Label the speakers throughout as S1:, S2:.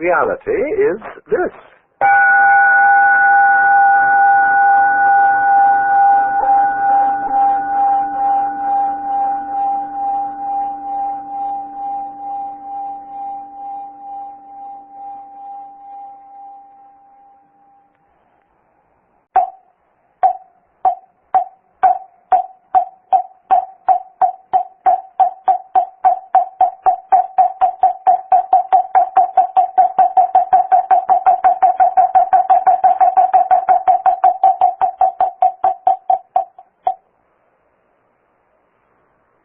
S1: Reality is this.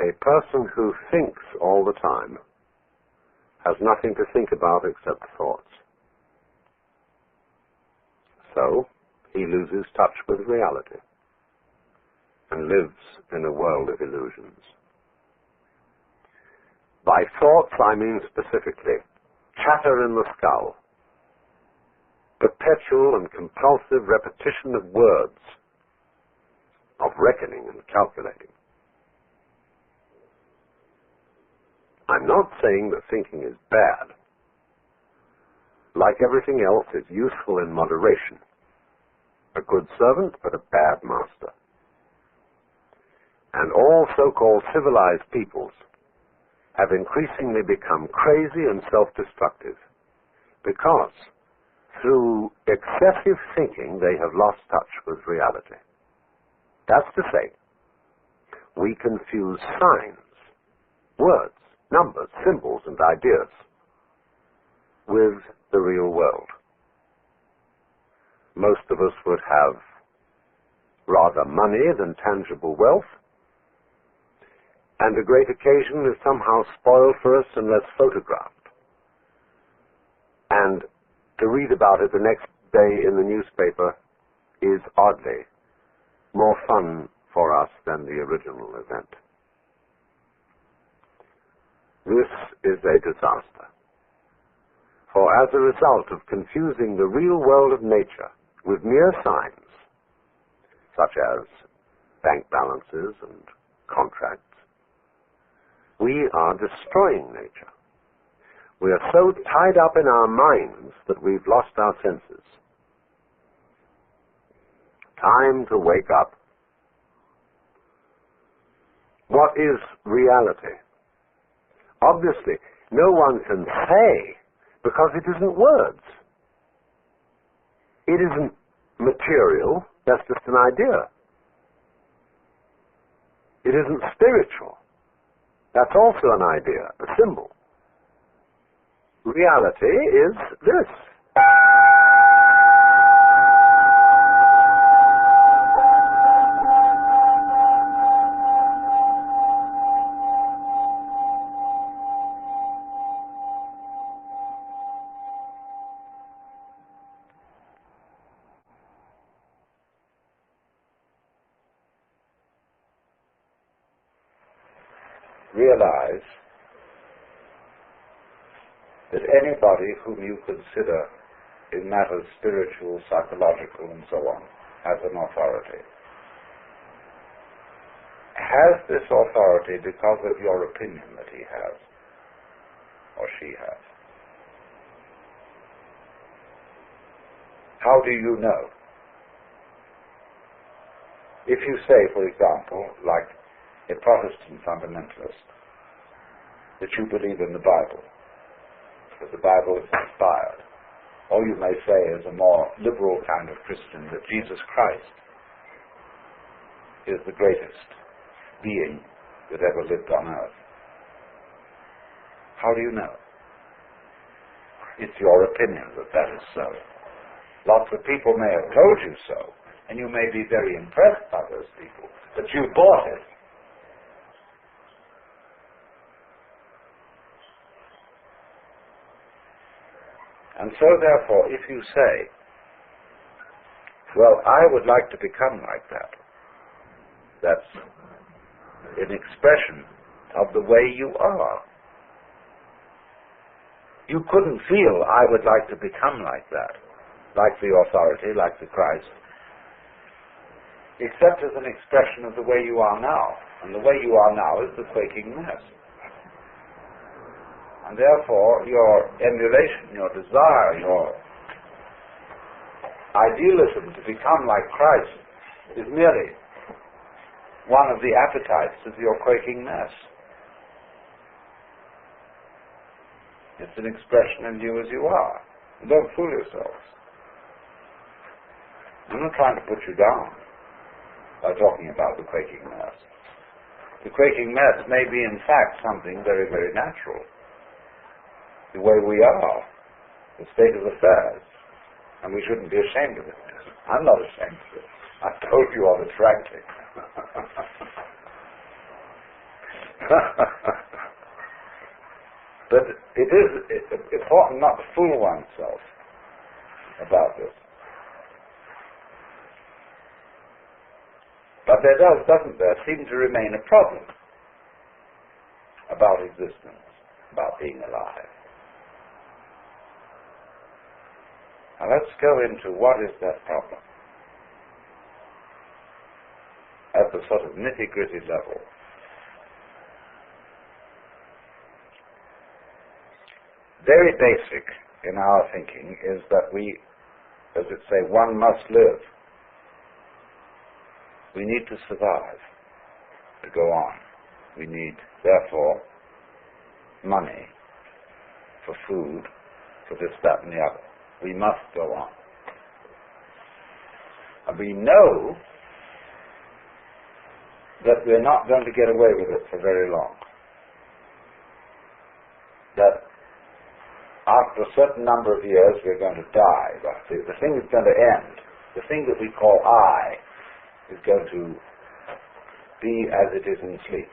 S1: A person who thinks all the time has nothing to think about except thoughts. So, he loses touch with reality and lives in a world of illusions. By thoughts, I mean specifically chatter in the skull, perpetual and compulsive repetition of words, of reckoning and calculating. I'm not saying that thinking is bad. Like everything else, it's useful in moderation. A good servant, but a bad master. And all so-called civilized peoples have increasingly become crazy and self-destructive because through excessive thinking they have lost touch with reality. That's to say, we confuse signs, words, numbers, symbols, and ideas with the real world. Most of us would have rather money than tangible wealth, and a great occasion is somehow spoiled for us unless photographed. And to read about it the next day in the newspaper is oddly more fun for us than the original event. This is a disaster. For as a result of confusing the real world of nature with mere signs, such as bank balances and contracts, we are destroying nature. We are so tied up in our minds that we've lost our senses. Time to wake up. What is reality? Obviously, no one can say, because it isn't words. It isn't material, that's just an idea. It isn't spiritual. That's also an idea, a symbol. Reality is this.
S2: Realize that anybody whom you consider in matters spiritual, psychological, and so on, has an authority. Has this authority because of your opinion that he has, or she has? How do you know? If you say, for example, like a Protestant fundamentalist, that you believe in the Bible, that the Bible is inspired, or you may say as a more liberal kind of Christian that Jesus Christ is the greatest being that ever lived on earth. How do you know? It's your opinion that that is so. Lots of people may have told you so, and you may be very impressed by those people, but you bought it. And so, therefore, if you say, well, I would like to become like that, that's an expression of the way you are. You couldn't feel, I would like to become like that, like the authority, like the Christ, except as an expression of the way you are now. And the way you are now is the quaking mess. And therefore, your emulation, your desire, your idealism to become like Christ is merely one of the appetites of your quaking mess. It's an expression of you as you are. Don't fool yourselves. I'm not trying to put you down by talking about the quaking mess. The quaking mess may be in fact something very, very natural. The way we are, the state of affairs, and we shouldn't be ashamed of it. I'm not ashamed of it. I've told you I'm attractive. But it is important not to fool oneself about this. But there doesn't there, seem to remain a problem about existence, about being alive. Now let's go into what is that problem at the sort of nitty-gritty level. Very basic in our thinking is that we, as it say, one must live. We need to survive, to go on. We need, therefore, money for food, for this, that, and the other. We must go on. And we know that we're not going to get away with it for very long. That after a certain number of years we're going to die. The thing is going to end. The thing that we call I is going to be as it is in sleep.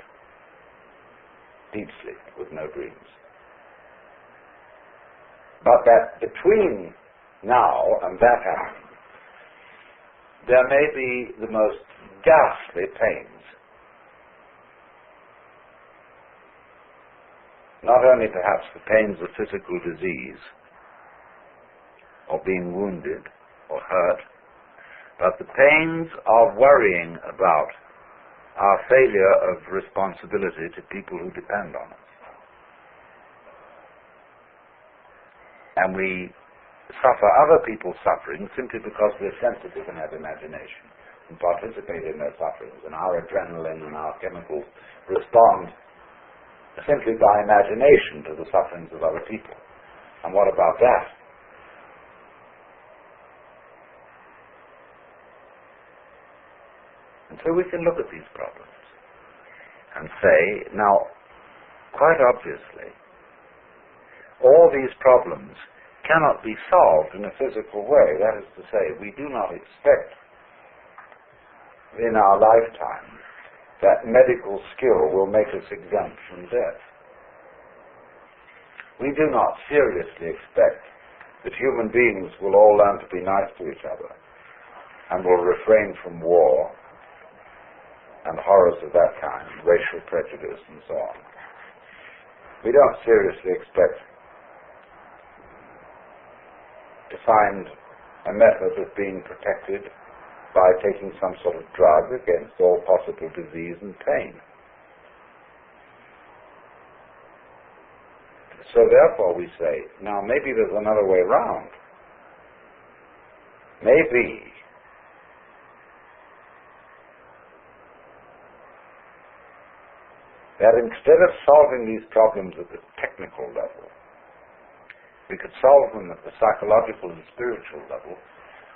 S2: Deep sleep with no dreams. But that between now and that happening, there may be the most ghastly pains. Not only perhaps the pains of physical disease, or being wounded, or hurt, but the pains of worrying about our failure of responsibility to people who depend on us. And we suffer other people's suffering simply because we're sensitive and have imagination and participate in their sufferings, and our adrenaline and our chemicals respond simply by imagination to the sufferings of other people. And what about that? And so we can look at these problems and say, now, quite obviously, all these problems cannot be solved in a physical way. That is to say, we do not expect in our lifetime that medical skill will make us exempt from death. We do not seriously expect that human beings will all learn to be nice to each other and will refrain from war and horrors of that kind, racial prejudice and so on. We don't seriously expect to find a method of being protected by taking some sort of drug against all possible disease and pain. So therefore we say, now maybe there's another way around. Maybe that instead of solving these problems at the technical level, we could solve them at the psychological and spiritual level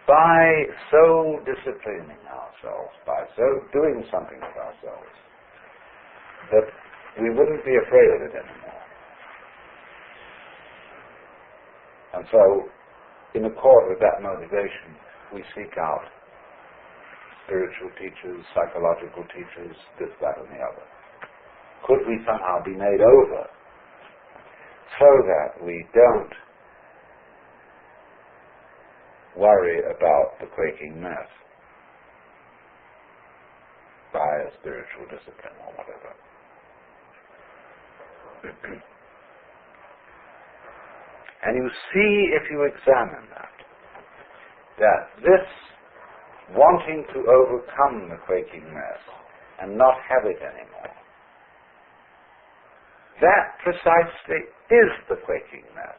S2: by so disciplining ourselves, by so doing something with ourselves, that we wouldn't be afraid of it anymore. And so, in accord with that motivation, we seek out spiritual teachers, psychological teachers, this, that, and the other. Could we somehow be made over so that we don't worry about the quaking mess by a spiritual discipline or whatever? And you see, if you examine that this wanting to overcome the quaking mess and not have it anymore, that precisely is the quaking mass.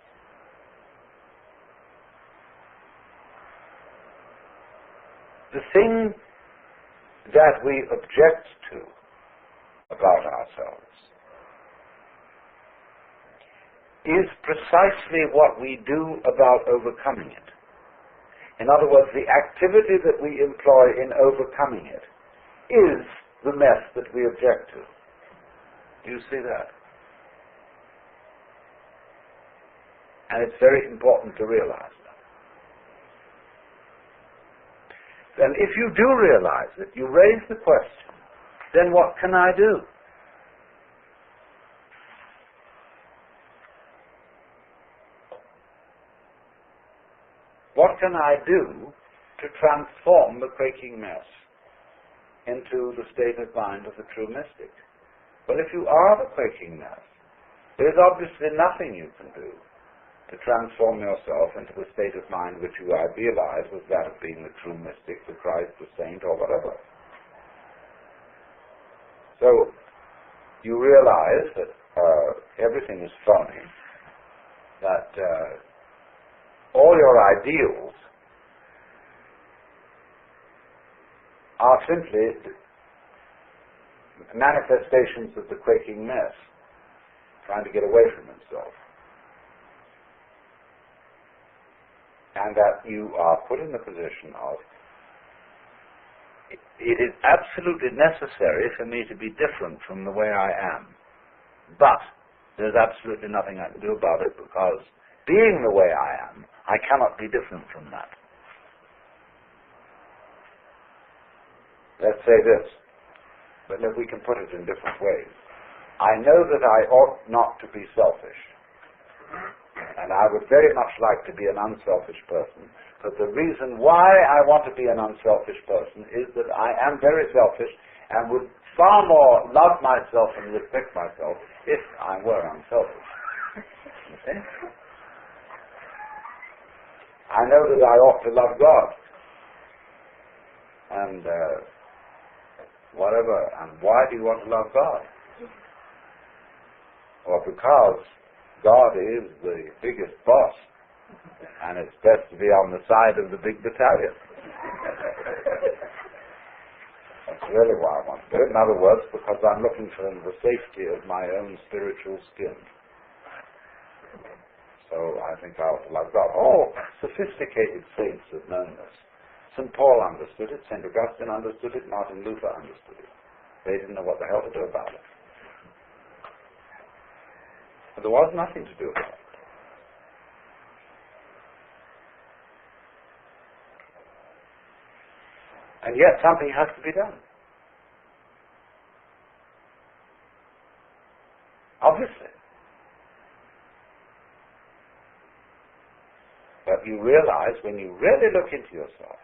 S2: The thing that we object to about ourselves is precisely what we do about overcoming it. In other words, the activity that we employ in overcoming it is the mess that we object to. Do you see that? And it's very important to realize that. Then if you do realize it, you raise the question, then what can I do? What can I do to transform the quaking mess into the state of mind of the true mystic? Well, if you are the quaking mess, there is obviously nothing you can do to transform yourself into the state of mind which you idealize as that of being the true mystic, the Christ, the saint, or whatever. So, you realize that everything is phony, that all your ideals are simply manifestations of the quaking mess, trying to get away from himself. And that you are put in the position of, it is absolutely necessary for me to be different from the way I am. But there's absolutely nothing I can do about it, because being the way I am, I cannot be different from that. Let's say this, but if we can put it in different ways. I know that I ought not to be selfish, and I would very much like to be an unselfish person, but the reason why I want to be an unselfish person is that I am very selfish and would far more love myself and respect myself if I were unselfish. You see? I know that I ought to love God, and whatever. And why do you want to love God? Well, because God is the biggest boss, and it's best to be on the side of the big battalion. That's really why I want to do it. In other words, because I'm looking for the safety of my own spiritual skin. So I think I ought to love God. All sophisticated saints have known this. St. Paul understood it, St. Augustine understood it, Martin Luther understood it. They didn't know what the hell to do about it. But there was nothing to do about it. And yet something has to be done. Obviously. But you realize, when you really look into yourself,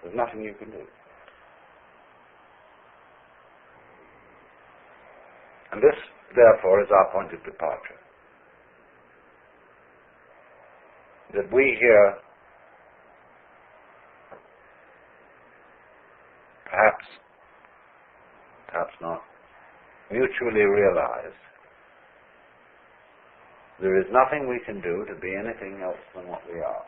S2: there's nothing you can do. And this, therefore, is our point of departure. That we here, perhaps not, mutually realize there is nothing we can do to be anything else than what we are.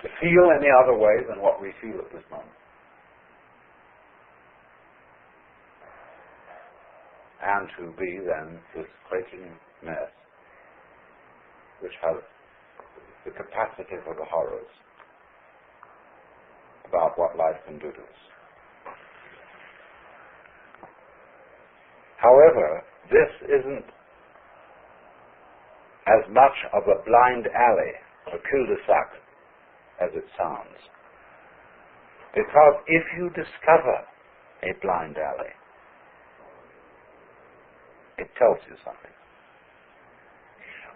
S2: To feel any other way than what we feel at this moment. And to be then this quaking mess which has the capacity for the horrors about what life can do to us. However, this isn't as much of a blind alley, a cul-de-sac, as it sounds. Because if you discover a blind alley, it tells you something.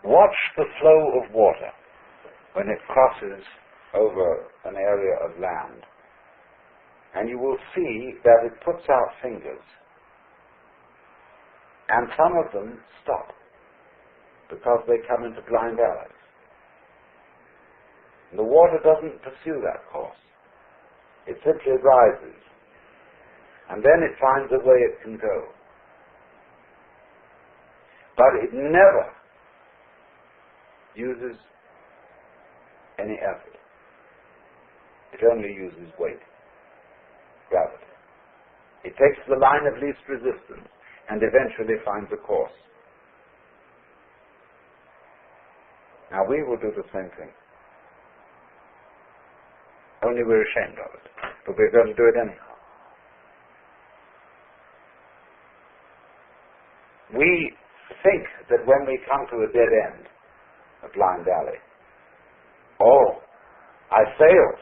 S2: Watch the flow of water when it crosses over an area of land, and you will see that it puts out fingers. And some of them stop because they come into blind alleys. The water doesn't pursue that course. It simply rises. And then it finds a way it can go. But it never uses any effort. It only uses weight, gravity. It takes the line of least resistance and eventually finds a course. Now we will do the same thing. Only we're ashamed of it. But we're going to do it anyhow. We think that when we come to a dead end, a blind alley, oh, I failed.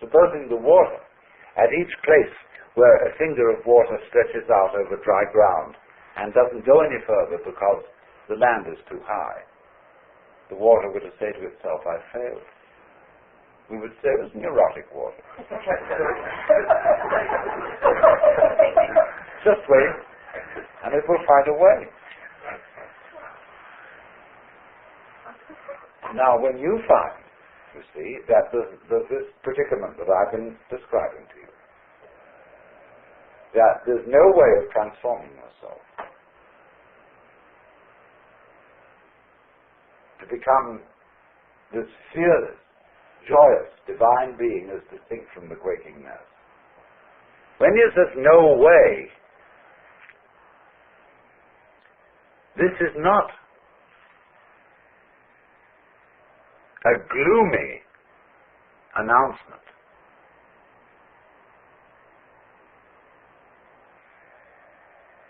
S2: Supposing the water, at each place where a finger of water stretches out over dry ground and doesn't go any further because the land is too high, the water would say to itself, I failed. We would say it was neurotic water. Just wait, and it will find a way. Now, when you find, you see, that there's this predicament that I've been describing to you, that there's no way of transforming yourself to become this fearless, joyous, divine being as distinct from the quaking mass. When you say no way, this is not a gloomy announcement.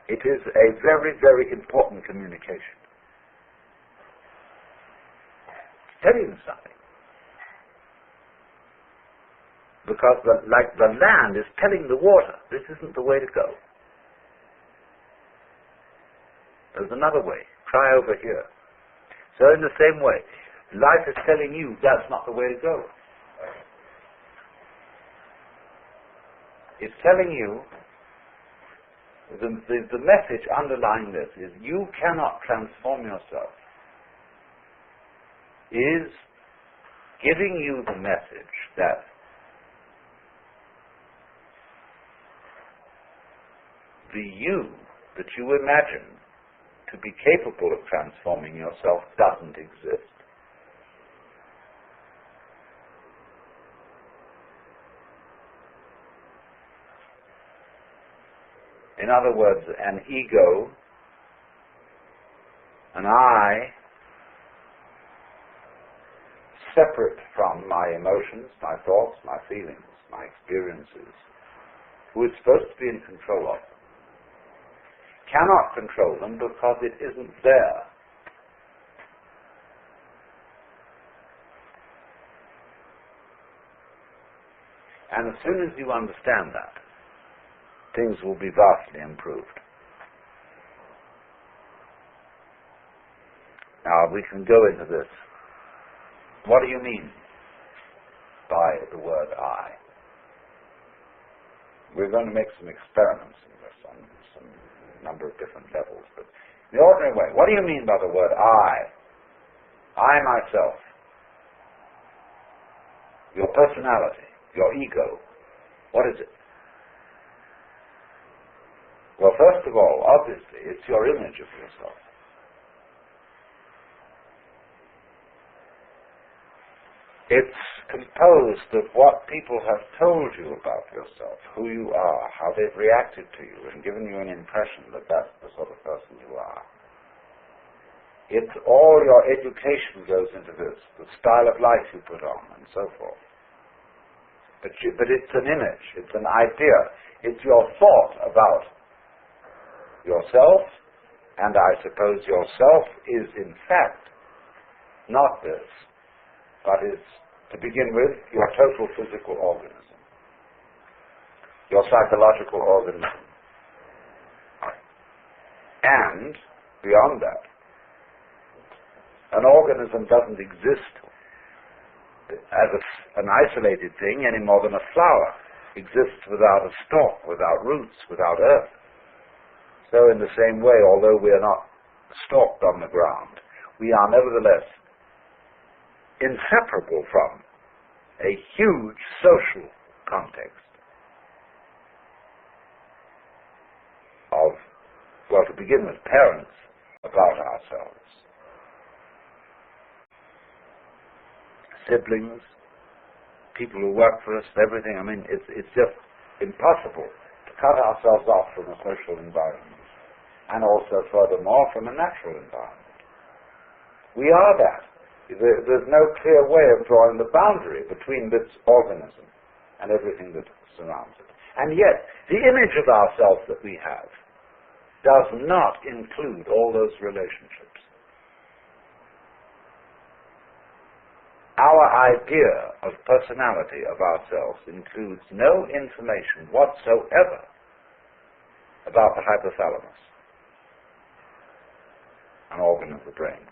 S2: It is a very, very important communication. It's telling you something. Because like the land is telling the water, this isn't the way to go. There's another way. Try over here. So in the same way, life is telling you that's not the way to go. It's telling you, the message underlying this is you cannot transform yourself. Is giving you the message that the you that you imagine to be capable of transforming yourself doesn't exist. In other words, an ego, an I, separate from my emotions, my thoughts, my feelings, my experiences, who is supposed to be in control of them, cannot control them because it isn't there. And as soon as you understand that, things will be vastly improved. Now we can go into this. What do you mean by the word I? We're going to make some experiments in this on some number of different levels, but in the ordinary way, what do you mean by the word I? I myself, your personality, your ego, what is it? Well, first of all, obviously, it's your image of yourself. It's composed of what people have told you about yourself, who you are, how they've reacted to you, and given you an impression that that's the sort of person you are. It's all your education goes into this, the style of life you put on, and so forth. But it's an image, it's an idea, it's your thought about yourself, and I suppose yourself is in fact not this, but is, to begin with, your total physical organism, your psychological organism. And, beyond that, an organism doesn't exist as an isolated thing any more than a flower exists without a stalk, without roots, without earth. So in the same way, although we are not stalked on the ground, we are nevertheless inseparable from a huge social context of, well, to begin with, parents about ourselves, siblings, people who work for us, everything. I mean, it's just impossible to cut ourselves off from a social environment, and also, furthermore, from a natural environment. We are that. There's no clear way of drawing the boundary between this organism and everything that surrounds it. And yet, the image of ourselves that we have does not include all those relationships. Our idea of personality of ourselves includes no information whatsoever about the hypothalamus, an organ of the brain,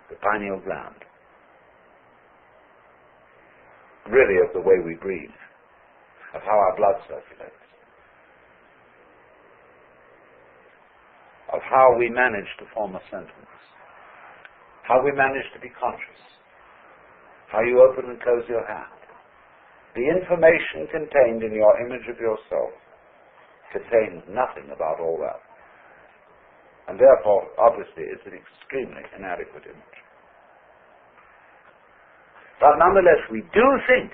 S2: the pineal gland, really of the way we breathe, of how our blood circulates, of how we manage to form a sentence, how we manage to be conscious, how you open and close your hand. The information contained in your image of yourself contains nothing about all that. And therefore, obviously, it's an extremely inadequate image. But nonetheless, we do think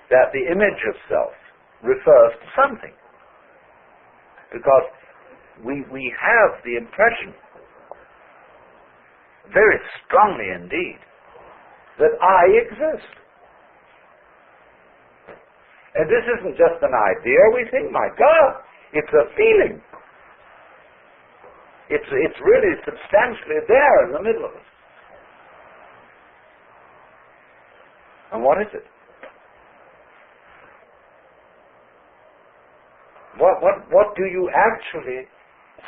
S2: that the image of self refers to something. Because we have the impression, very strongly indeed, that I exist. And this isn't just an idea. We think, my God, it's a feeling. It's really substantially there in the middle of us. And what is it? What do you actually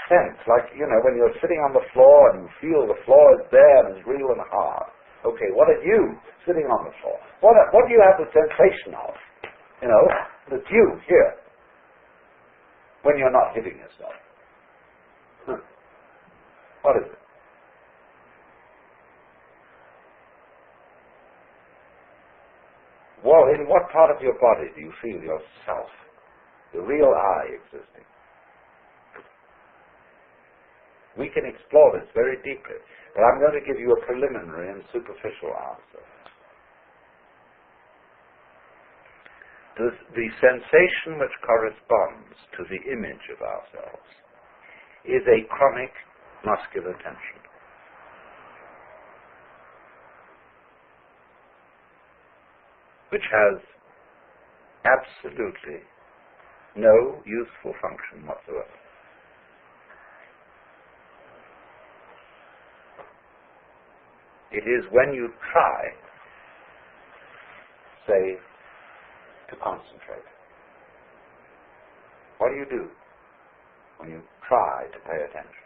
S2: sense? Like, when you're sitting on the floor and you feel the floor is there and it's real and hard. Okay, what are you sitting on the floor? What do you have the sensation of? It's you here. When you're not hitting yourself. What is it? Well, in what part of your body do you feel yourself, the real I, existing? We can explore this very deeply, but I'm going to give you a preliminary and superficial answer. The sensation which corresponds to the image of ourselves is a chronic muscular tension. Which has absolutely no useful function whatsoever. It is when you try, say, to concentrate. What do? When you try to pay attention.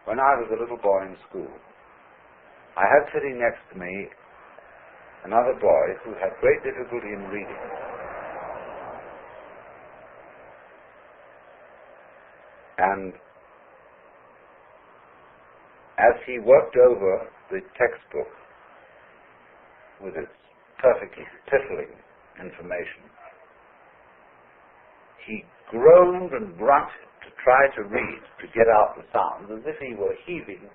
S2: When I was a little boy in school, I had sitting next to me another boy who had great difficulty in reading. And as he worked over the textbook with its perfectly piffling information, he groaned and grunted to try to read, to get out the sounds, as if he were heaving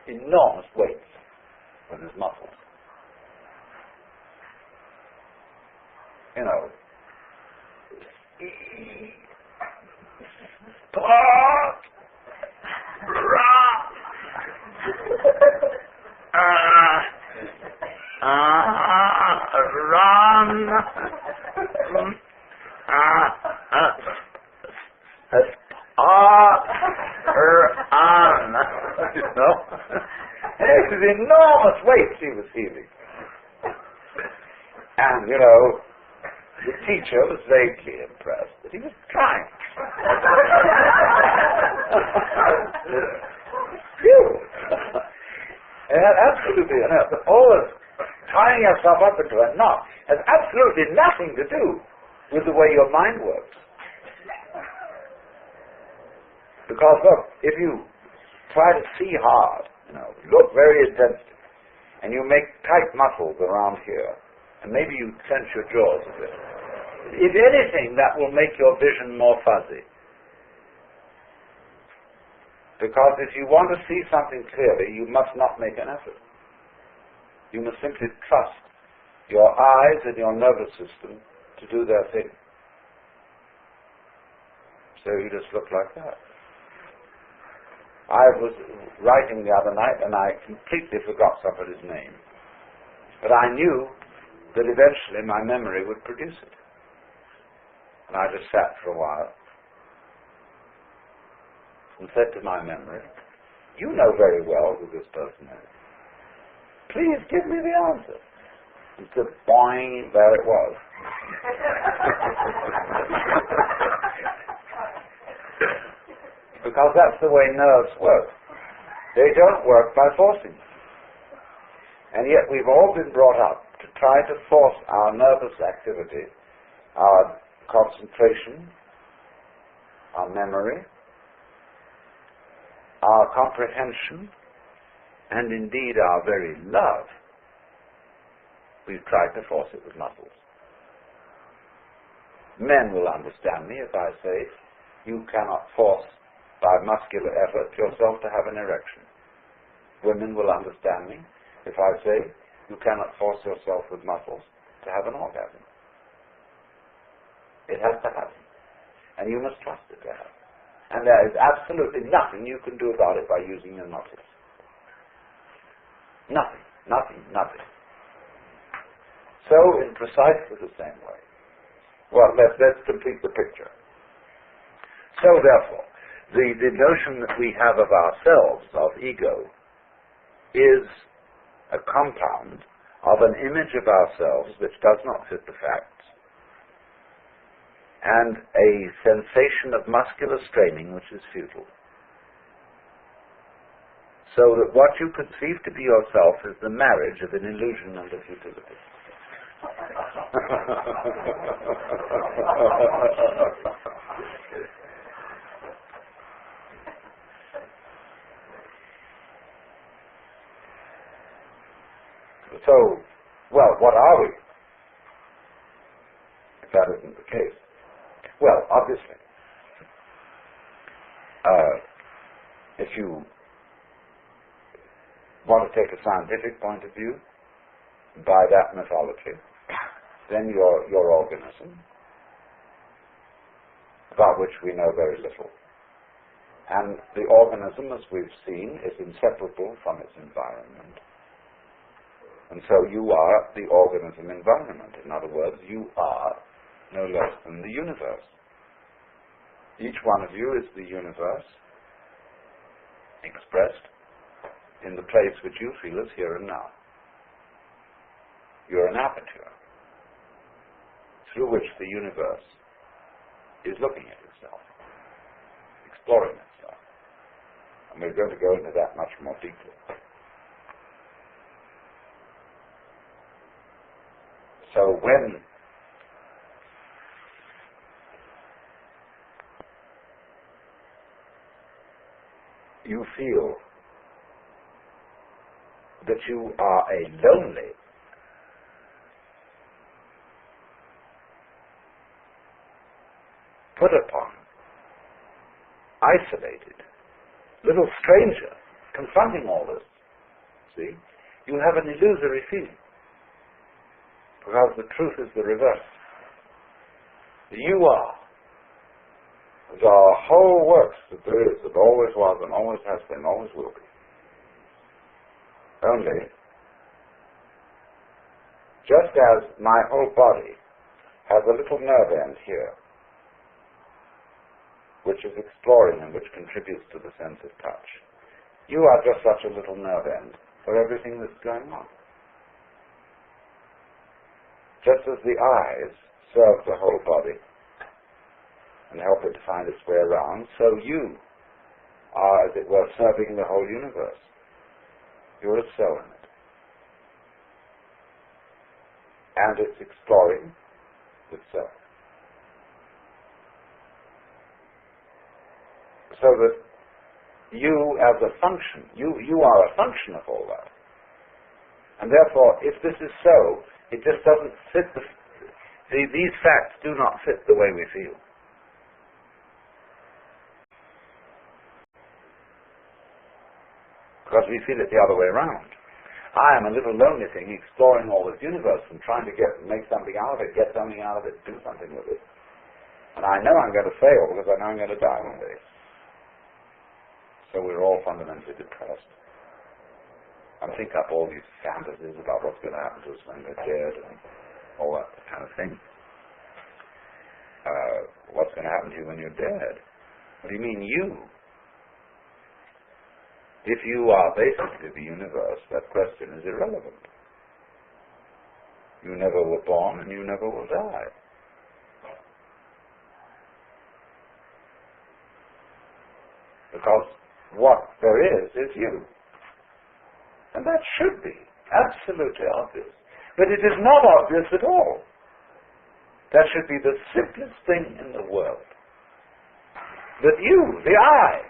S2: enormous weights from his muscles. Run. It was enormous weights he was heaving. And, the teacher was vaguely impressed that he was trying. And absolutely, always tying yourself up into a knot has absolutely nothing to do with the way your mind works. Because, look, if you try to see hard, look very intensely, and you make tight muscles around here, and maybe you clench your jaws a bit. If anything, that will make your vision more fuzzy. Because if you want to see something clearly, you must not make an effort. You must simply trust your eyes and your nervous system to do their thing. So you just look like that. I was writing the other night and I completely forgot somebody's name. But I knew that eventually my memory would produce it. And I just sat for a while and said to my memory, "You know very well who this person is. Please give me the answer." And said, boing, there it was. Because that's the way nerves work. They don't work by forcing. And yet we've all been brought up to try to force our nervous activity, our concentration, our memory, our comprehension, and indeed our very love. We've tried to force it with muscles. Men will understand me if I say, you cannot force by muscular effort yourself to have an erection. Women will understand me if I say, you cannot force yourself with muscles to have an orgasm. It has to happen. And you must trust it to happen. And there is absolutely nothing you can do about it by using your muscles. Nothing, nothing, nothing. So, in precisely the same way. Well, let's complete the picture. So, therefore, the notion that we have of ourselves, of ego, is a compound of an image of ourselves which does not fit the facts, and a sensation of muscular straining which is futile. So that what you conceive to be yourself is the marriage of an illusion and a futility. So, well, what are we? If that isn't the case. Well, obviously, if you want to take a scientific point of view, by that mythology, then your organism, about which we know very little. And the organism, as we've seen, is inseparable from its environment. And so you are the organism environment. In other words, you are no less than the universe. Each one of you is the universe expressed in the place which you feel is here and now. You're an aperture through which the universe is looking at itself, exploring itself. And we're going to go into that much more deeply. So when you feel that you are a lonely, put upon, isolated, little stranger confronting all this, see, you have an illusory feeling. Because the truth is the reverse. You are. The whole works that there is, that always was and always has been, always will be. Only, just as my whole body has a little nerve end here, which is exploring and which contributes to the sense of touch, you are just such a little nerve end for everything that's going on. Just as the eyes serve the whole body and help it to find its way around, so you are, as it were, serving the whole universe. You're a cell in it. And it's exploring itself. So that you as a function, you are a function of all that. And therefore, if this is so, it just doesn't fit these facts do not fit the way we feel. Because we feel it the other way around. I am a little lonely thing exploring all this universe and trying to make something out of it, get something out of it, do something with it. And I know I'm going to fail because I know I'm going to die one day. So we're all fundamentally depressed. And think up all these fantasies about what's going to happen to us when we're dead and all that kind of thing. What's going to happen to you when you're dead? What do you mean, you? If you are basically the universe, that question is irrelevant. You never were born and you never will die. Because what there is you. And that should be absolutely obvious. But it is not obvious at all. That should be the simplest thing in the world. That you, the I,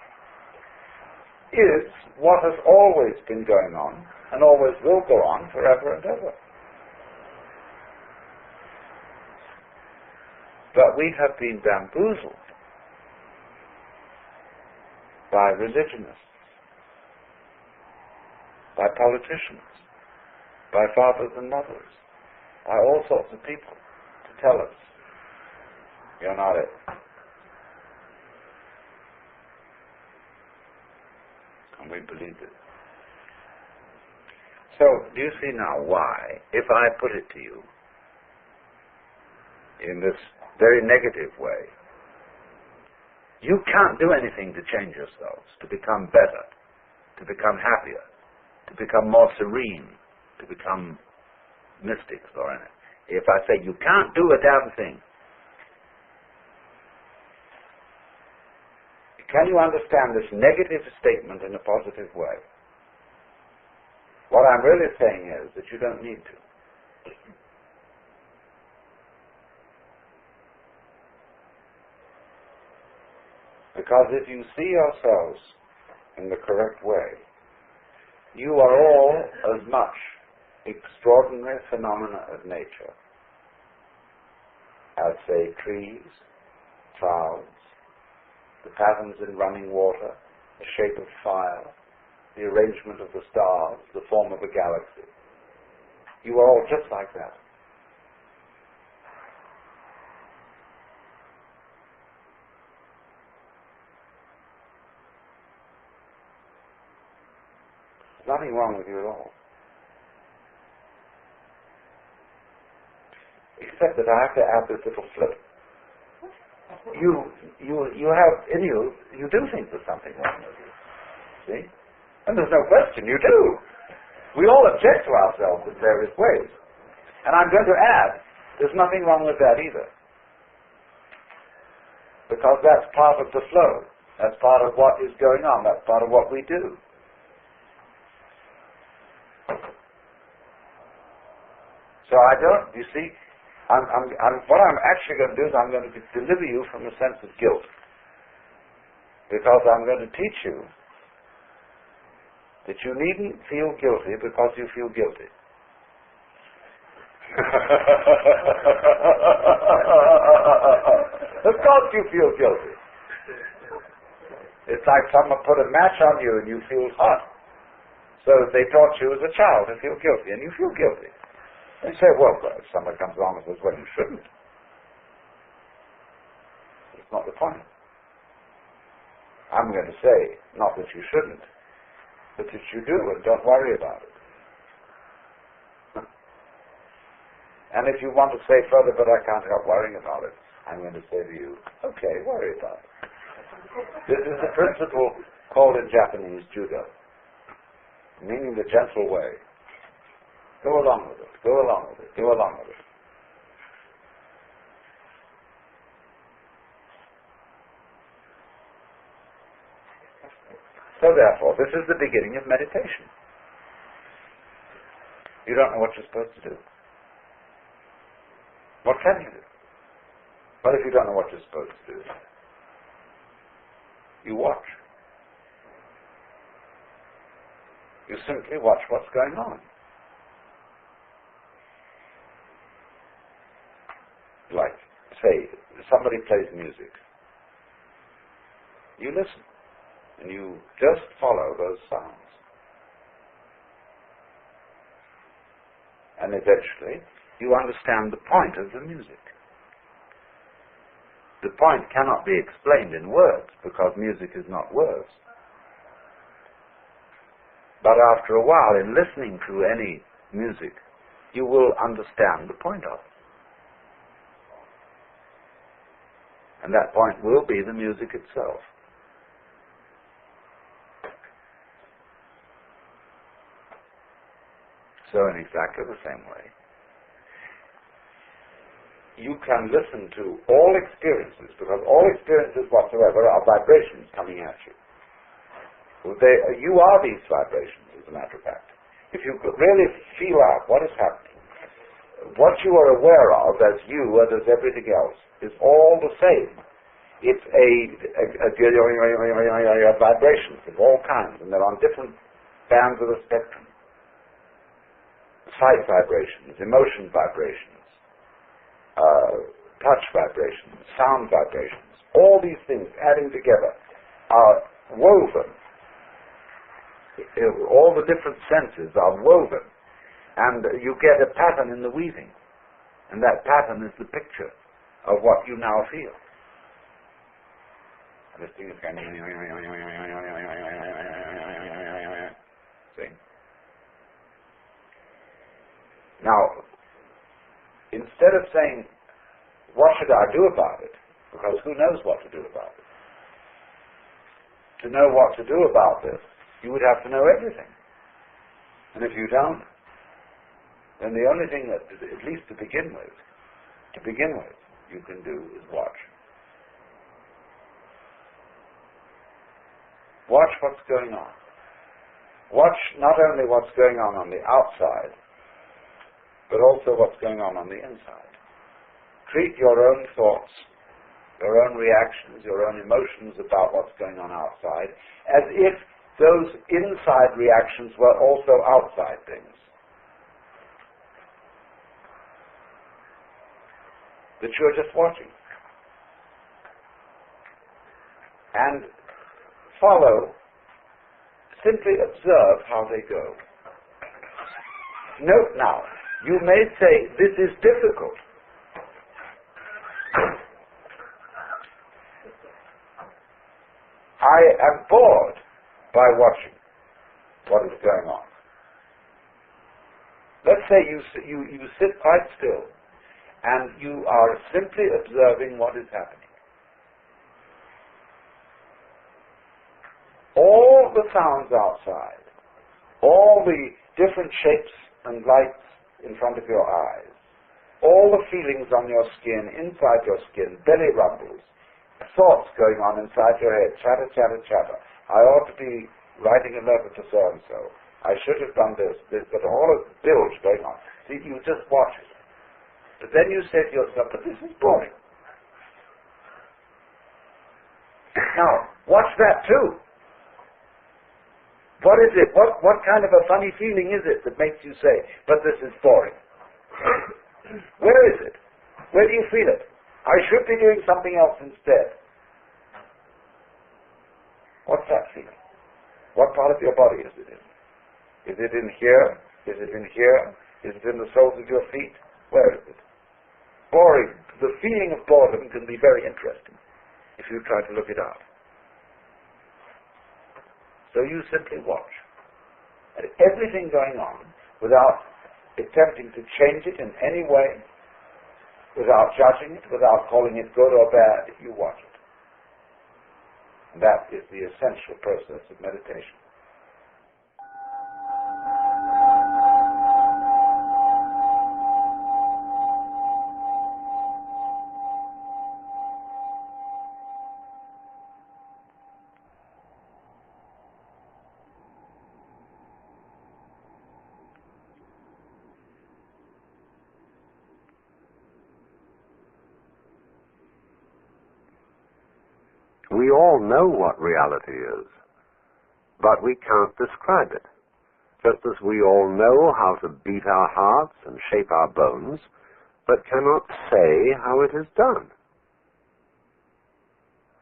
S2: is what has always been going on and always will go on forever and ever. But we have been bamboozled by religionists, by politicians, by fathers and mothers, by all sorts of people to tell us, you're not it. And we believed it. So, do you see now why, if I put it to you in this very negative way, you can't do anything to change yourselves, to become better, to become happier, to become more serene, to become mystics or anything. If I say you can't do a damn thing, can you understand this negative statement in a positive way? What I'm really saying is that you don't need to. Because if you see yourselves in the correct way, you are all as much extraordinary phenomena of nature as, say, trees, clouds, the patterns in running water, the shape of fire, the arrangement of the stars, the form of a galaxy. You are all just like that. There's nothing wrong with you at all. Except that I have to add this little flip. You have in you, you do think there's something wrong with you. See? And there's no question, you do. We all object to ourselves in various ways. And I'm going to add, there's nothing wrong with that either. Because that's part of the flow. That's part of what is going on. That's part of what we do. So I don't, you see, what I'm actually going to do is I'm going to deliver you from a sense of guilt. Because I'm going to teach you that you needn't feel guilty because you feel guilty. Of course you feel guilty. It's like someone put a match on you and you feel hot. So they taught you as a child to feel guilty, and you feel guilty. They say, well, if someone comes along and says, well, you shouldn't. It's not the point. I'm going to say, not that you shouldn't, but that you do, and don't worry about it. And if you want to say further, but I can't help worrying about it, I'm going to say to you, okay, worry about it. This is the principle called in Japanese judo, meaning the gentle way. Go along with it, go along with it, go along with it. So therefore, this is the beginning of meditation. You don't know what you're supposed to do. What can you do? What if you don't know what you're supposed to do? You watch. You simply watch what's going on. like, say, somebody plays music. You listen, and you just follow those sounds. And eventually, you understand the point of the music. The point cannot be explained in words, because music is not words. But after a while, in listening to any music, you will understand the point of it. And that point will be the music itself. So in exactly the same way, you can listen to all experiences, because all experiences whatsoever are vibrations coming at you. You are these vibrations, as a matter of fact. If you could really feel out what is happening, what you are aware of as you and as everything else is all the same. It's a vibrations of all kinds, and they're on different bands of the spectrum. Sight vibrations, emotion vibrations, touch vibrations, sound vibrations. All these things adding together are woven. All the different senses are woven, and you get a pattern in the weaving, and that pattern is the picture of what you now feel. This thing is kind of see? Now, instead of saying, what should I do about it? Because who knows what to do about it? To know what to do about this, you would have to know everything. And if you don't, then the only thing that, at least to begin with, you can do is watch. Watch what's going on. Watch not only what's going on the outside, but also what's going on the inside. Treat your own thoughts, your own reactions, your own emotions about what's going on outside, as if those inside reactions were also outside things. That you're just watching. And follow, simply observe how they go. Note now, you may say, this is difficult. I am bored by watching what is going on. Let's say you sit quite still and you are simply observing what is happening. All the sounds outside, all the different shapes and lights in front of your eyes, all the feelings on your skin, inside your skin, belly rumbles, thoughts going on inside your head, chatter, chatter, chatter. I ought to be writing a letter to so-and-so. I should have done this, but all of the bilge going on. See, you just watch it. But then you say to yourself, but this is boring. Now, watch that too. What is it? What kind of a funny feeling is it that makes you say, but this is boring? Where is it? Where do you feel it? I should be doing something else instead. What's that feeling? What part of your body is it in? Is it in here? Is it in here? Is it in the soles of your feet? Where is it? Boring. The feeling of boredom can be very interesting if you try to look it out. So you simply watch at everything going on without attempting to change it in any way, without judging it, without calling it good or bad. You watch it. And that is the essential process of meditation.
S1: We all know what reality is, but we can't describe it. Just as we all know how to beat our hearts and shape our bones, but cannot say how it is done.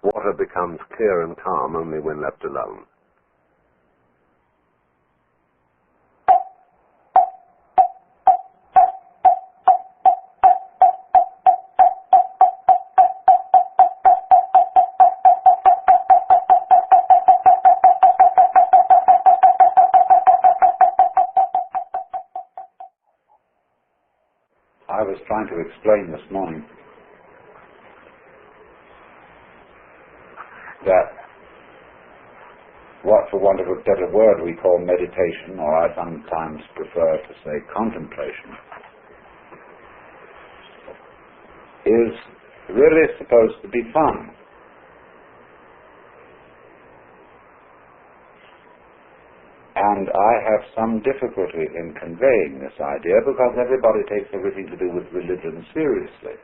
S1: Water becomes clear and calm only when left alone.
S2: I was trying to explain this morning that what, for want of a better word, we call meditation, or I sometimes prefer to say contemplation, is really supposed to be fun. And I have some difficulty in conveying this idea because everybody takes everything to do with religion seriously.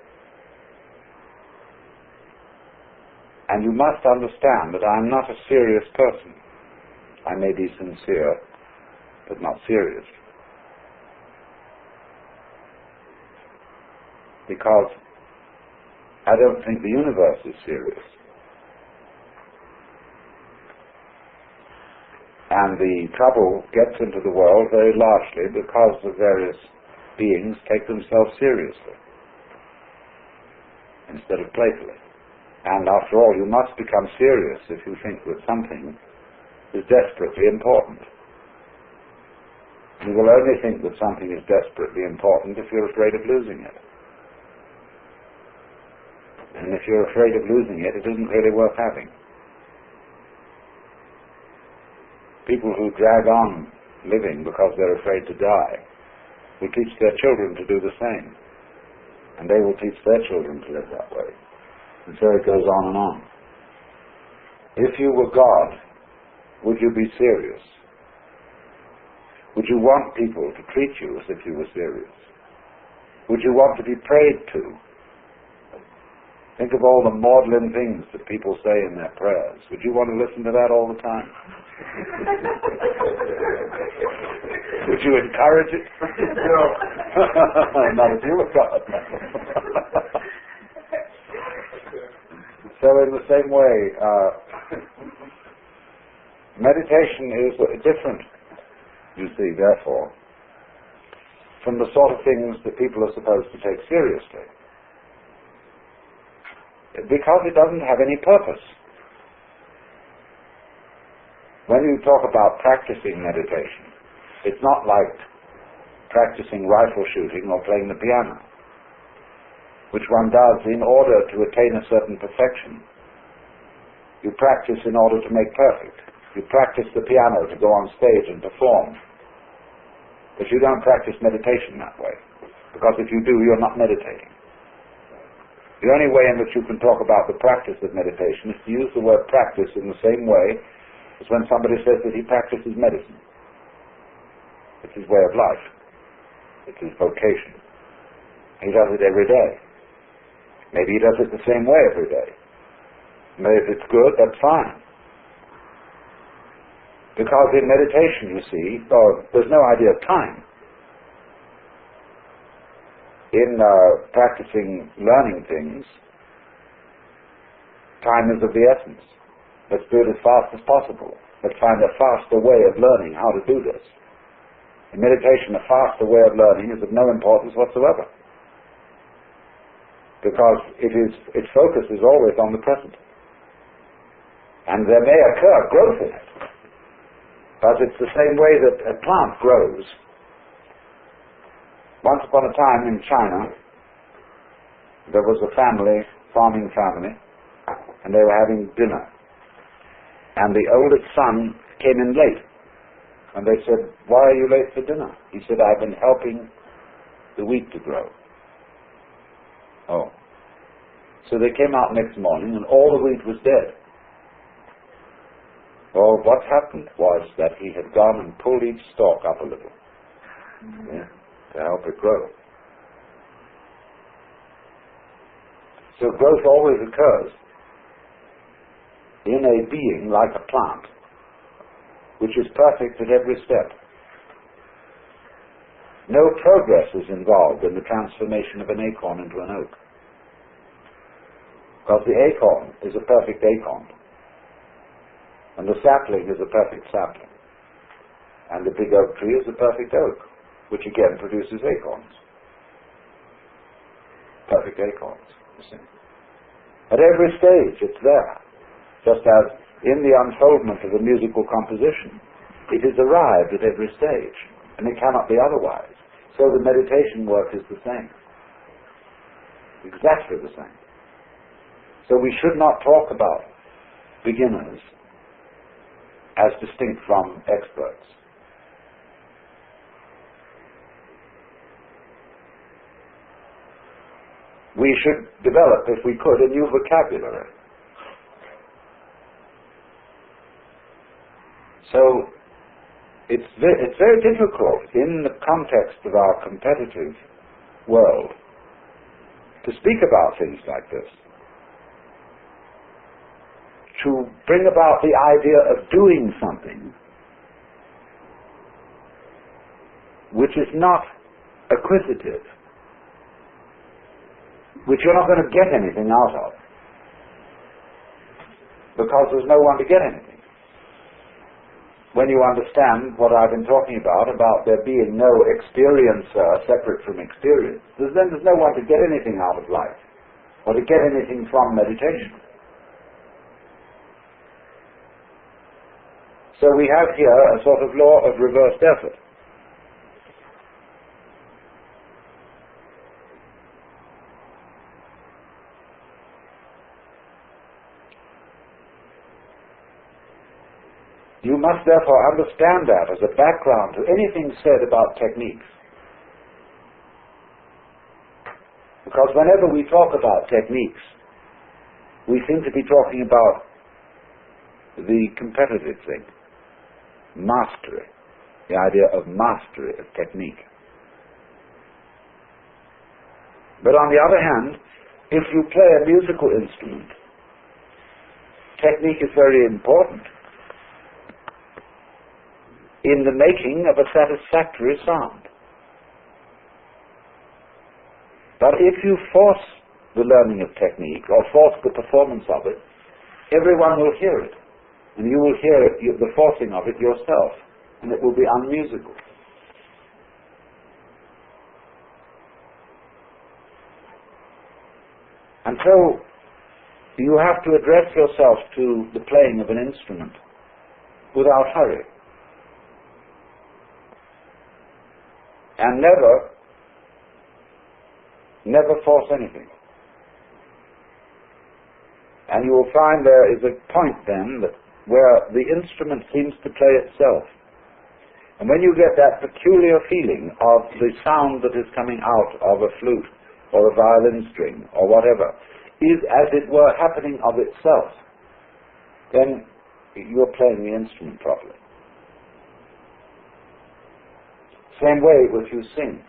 S2: And you must understand that I'm not a serious person. I may be sincere, but not serious. Because I don't think the universe is serious. And the trouble gets into the world very largely because the various beings take themselves seriously instead of playfully. And after all, you must become serious if you think that something is desperately important. You will only think that something is desperately important if you're afraid of losing it. And if you're afraid of losing it, it isn't really worth having. People who drag on living because they're afraid to die will teach their children to do the same. And they will teach their children to live that way. And so it goes on and on. If you were God, would you be serious? Would you want people to treat you as if you were serious? Would you want to be prayed to? Think of all the maudlin things that people say in their prayers. Would you want to listen to that all the time? Would you encourage it? No. Not if you were God. So in the same way, meditation is different, you see, therefore, from the sort of things that people are supposed to take seriously. Because it doesn't have any purpose. When you talk about practicing meditation, it's not like practicing rifle shooting or playing the piano, which one does in order to attain a certain perfection. You practice in order to make perfect. You practice the piano to go on stage and perform. But you don't practice meditation that way, because if you do, you're not meditating. The only way in which you can talk about the practice of meditation is to use the word practice in the same way as when somebody says that he practices medicine. It's his way of life. It's his vocation. He does it every day. Maybe he does it the same way every day. Maybe if it's good, that's fine. Because in meditation, you see, there's no idea of time. In practicing learning things, time is of the essence. Let's do it as fast as possible. Let's find a faster way of learning how to do this. In meditation, a faster way of learning is of no importance whatsoever, because its focus is always on the present. And there may occur growth in it, but it's the same way that a plant grows. Once upon a time in China, there was a farming family, and they were having dinner. And the oldest son came in late. And they said, "Why are you late for dinner?" He said, "I've been helping the wheat to grow." Oh. So they came out next morning, and all the wheat was dead. Well, what happened was that he had gone and pulled each stalk up a little. Yeah. To help it grow. So growth always occurs in a being like a plant, which is perfect at every step. No progress is involved in the transformation of an acorn into an oak. Because the acorn is a perfect acorn. And the sapling is a perfect sapling. And the big oak tree is a perfect oak, which again produces acorns. Perfect acorns, you see. At every stage it's there. Just as in the unfoldment of a musical composition, it is arrived at every stage, and it cannot be otherwise. So the meditation work is the same. Exactly the same. So we should not talk about beginners as distinct from experts. We should develop, if we could, a new vocabulary. So it's very difficult in the context of our competitive world to speak about things like this. To bring about the idea of doing something which is not acquisitive, which you're not going to get anything out of, because there's no one to get anything. When you understand what I've been talking about there being no experiencer separate from experience, then there's no one to get anything out of life, or to get anything from meditation. So we have here a sort of law of reversed effort. You must therefore understand that as a background to anything said about techniques. Because whenever we talk about techniques, we seem to be talking about the competitive thing, mastery, the idea of mastery of technique. But on the other hand, if you play a musical instrument, technique is very important in the making of a satisfactory sound. But if you force the learning of technique, or force the performance of it, everyone will hear it, and you will hear the forcing of it yourself, and it will be unmusical. And so you have to address yourself to the playing of an instrument without hurry. And never force anything. And you will find there is a point then where the instrument seems to play itself. And when you get that peculiar feeling of the sound that is coming out of a flute or a violin string or whatever is as it were happening of itself, then you're playing the instrument properly. Same way if you sing.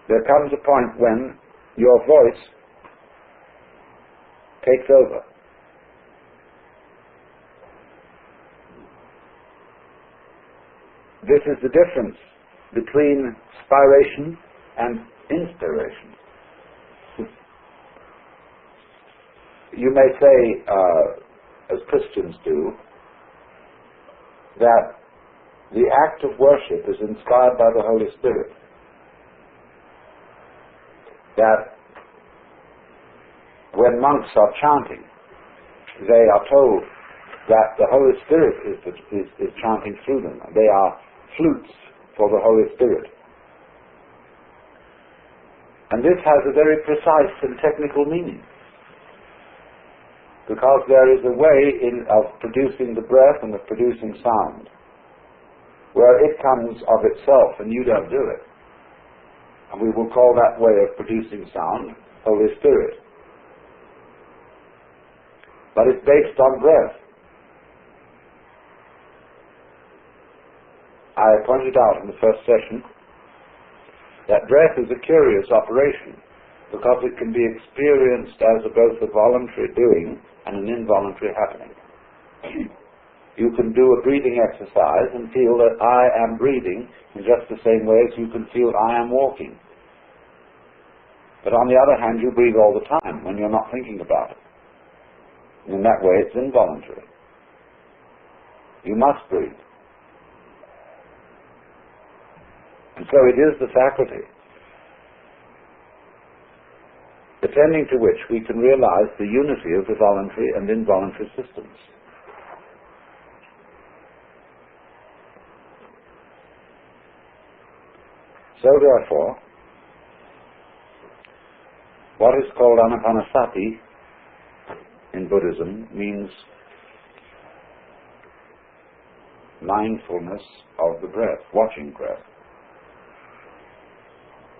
S2: There comes a point when your voice takes over. This is the difference between spiration and inspiration. You may say, as Christians do, that the act of worship is inspired by the Holy Spirit. That when monks are chanting, they are told that the Holy Spirit is chanting through them. They are flutes for the Holy Spirit. And this has a very precise and technical meaning, because there is a way of producing the breath and of producing sound where it comes of itself and you don't do it. And we will call that way of producing sound Holy Spirit. But it's based on breath. I pointed out in the first session that breath is a curious operation because it can be experienced as both a voluntary doing and an involuntary happening. You can do a breathing exercise and feel that I am breathing in just the same way as you can feel I am walking. But on the other hand, you breathe all the time when you're not thinking about it. And in that way, it's involuntary. You must breathe. And so it is the faculty attending to which we can realize the unity of the voluntary and involuntary systems. So therefore, what is called anapanasati in Buddhism means mindfulness of the breath, watching breath.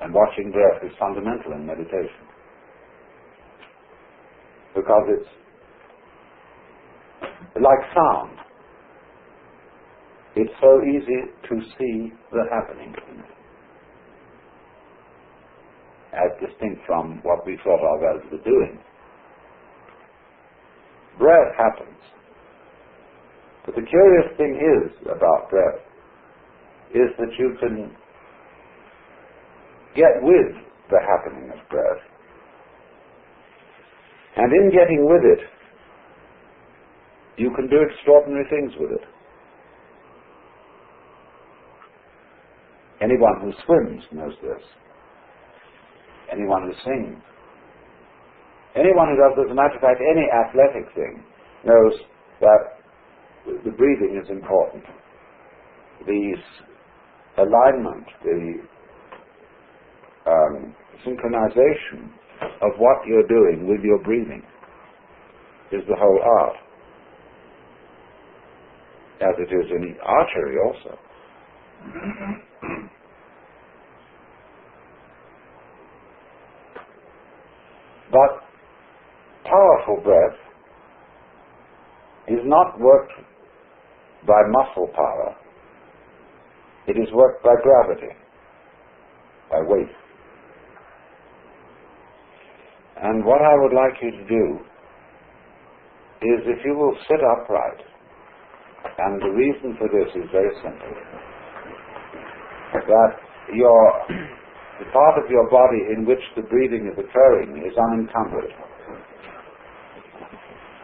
S2: And watching breath is fundamental in meditation, because it's like sound. It's so easy to see the happening in it, as distinct from what we thought of as the doing. Breath happens. But the curious thing is about breath is that you can get with the happening of breath, and in getting with it, you can do extraordinary things with it. Anyone who swims knows this. Anyone who sings. Anyone who does, as a matter of fact, any athletic thing knows that the breathing is important. The alignment, the synchronization of what you're doing with your breathing is the whole art, as it is in archery also. But powerful breath is not worked by muscle power. It is worked by gravity, by weight. And what I would like you to do is, if you will sit upright, and the reason for this is very simple, that the part of your body in which the breathing is occurring is unencumbered.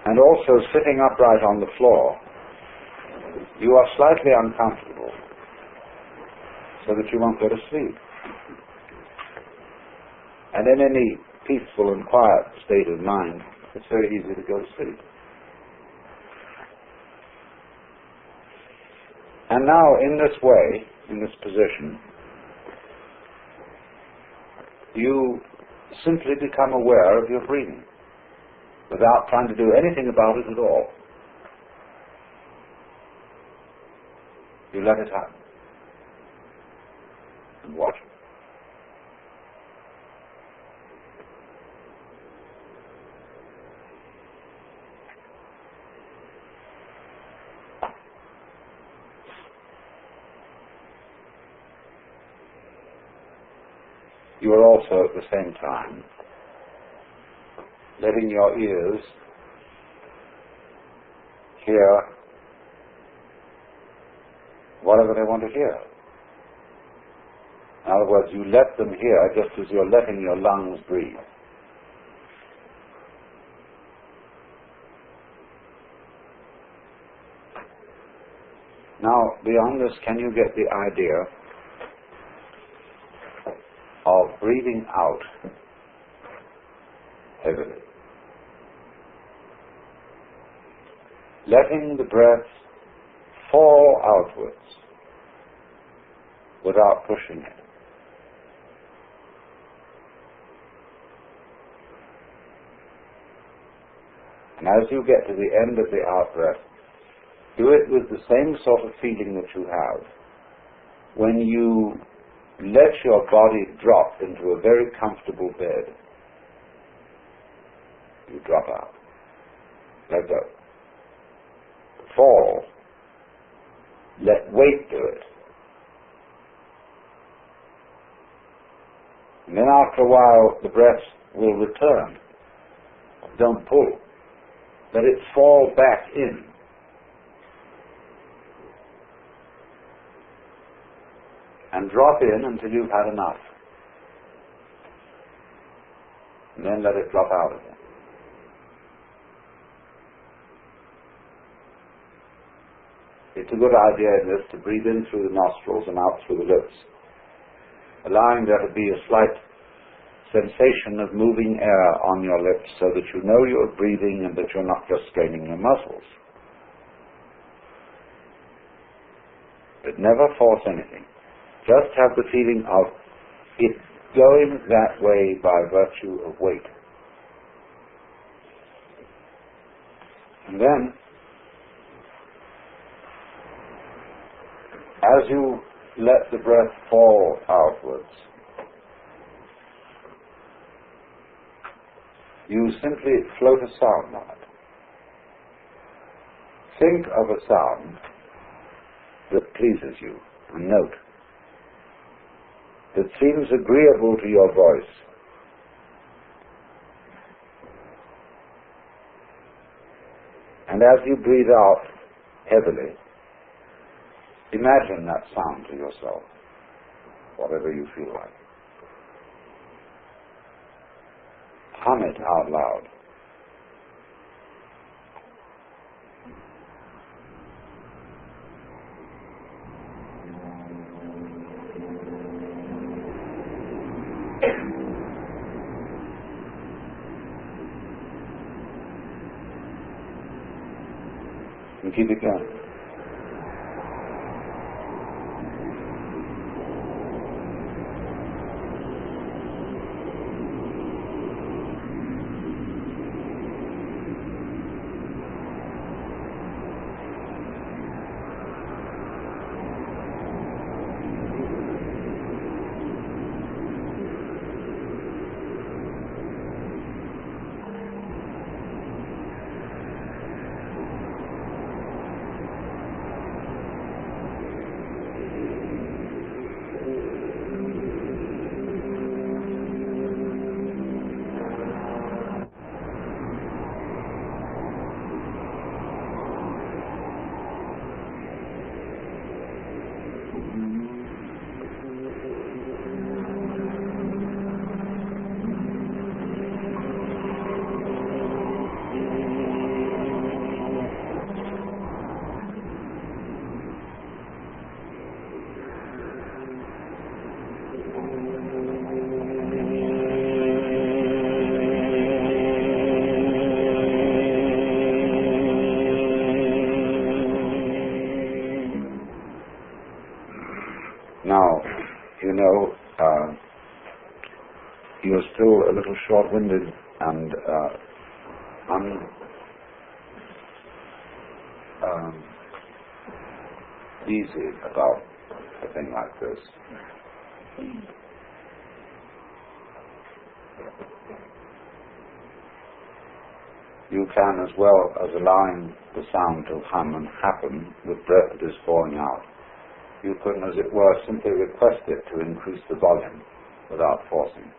S2: And also, sitting upright on the floor, you are slightly uncomfortable, so that you won't go to sleep. And in any peaceful and quiet state of mind, it's very easy to go to sleep. And now, in this way, in this position, you simply become aware of your breathing without trying to do anything about it at all. You let it happen and watch it. You are also at the same time letting your ears hear whatever they want to hear. In other words, you let them hear just as you're letting your lungs breathe. Now, beyond this, can you get the idea of breathing out heavily? Letting the breath fall outwards without pushing it. And as you get to the end of the out-breath, do it with the same sort of feeling that you have when you let your body drop into a very comfortable bed. You drop out. Let go. Fall. Let weight do it. And then after a while, the breath will return. Don't pull. Let it fall back in. and drop in until you've had enough. And then let it drop out again. It's a good idea in this to breathe in through the nostrils and out through the lips, allowing there to be a slight sensation of moving air on your lips so that you know you're breathing and that you're not just straining your muscles. But never force anything. Just have the feeling of it going that way by virtue of weight. And then, as you let the breath fall outwards, you simply float a sound on it. Think of a sound that pleases you, a note that seems agreeable to your voice. And as you breathe out heavily, imagine that sound to yourself, whatever you feel like. Hum it out loud. And keep it going. Now, you know, you're still a little short-winded and easy about a thing like this. You can, as well as allowing the sound to hum and happen with breath that is falling out, you can, as it were, simply request it to increase the volume without forcing.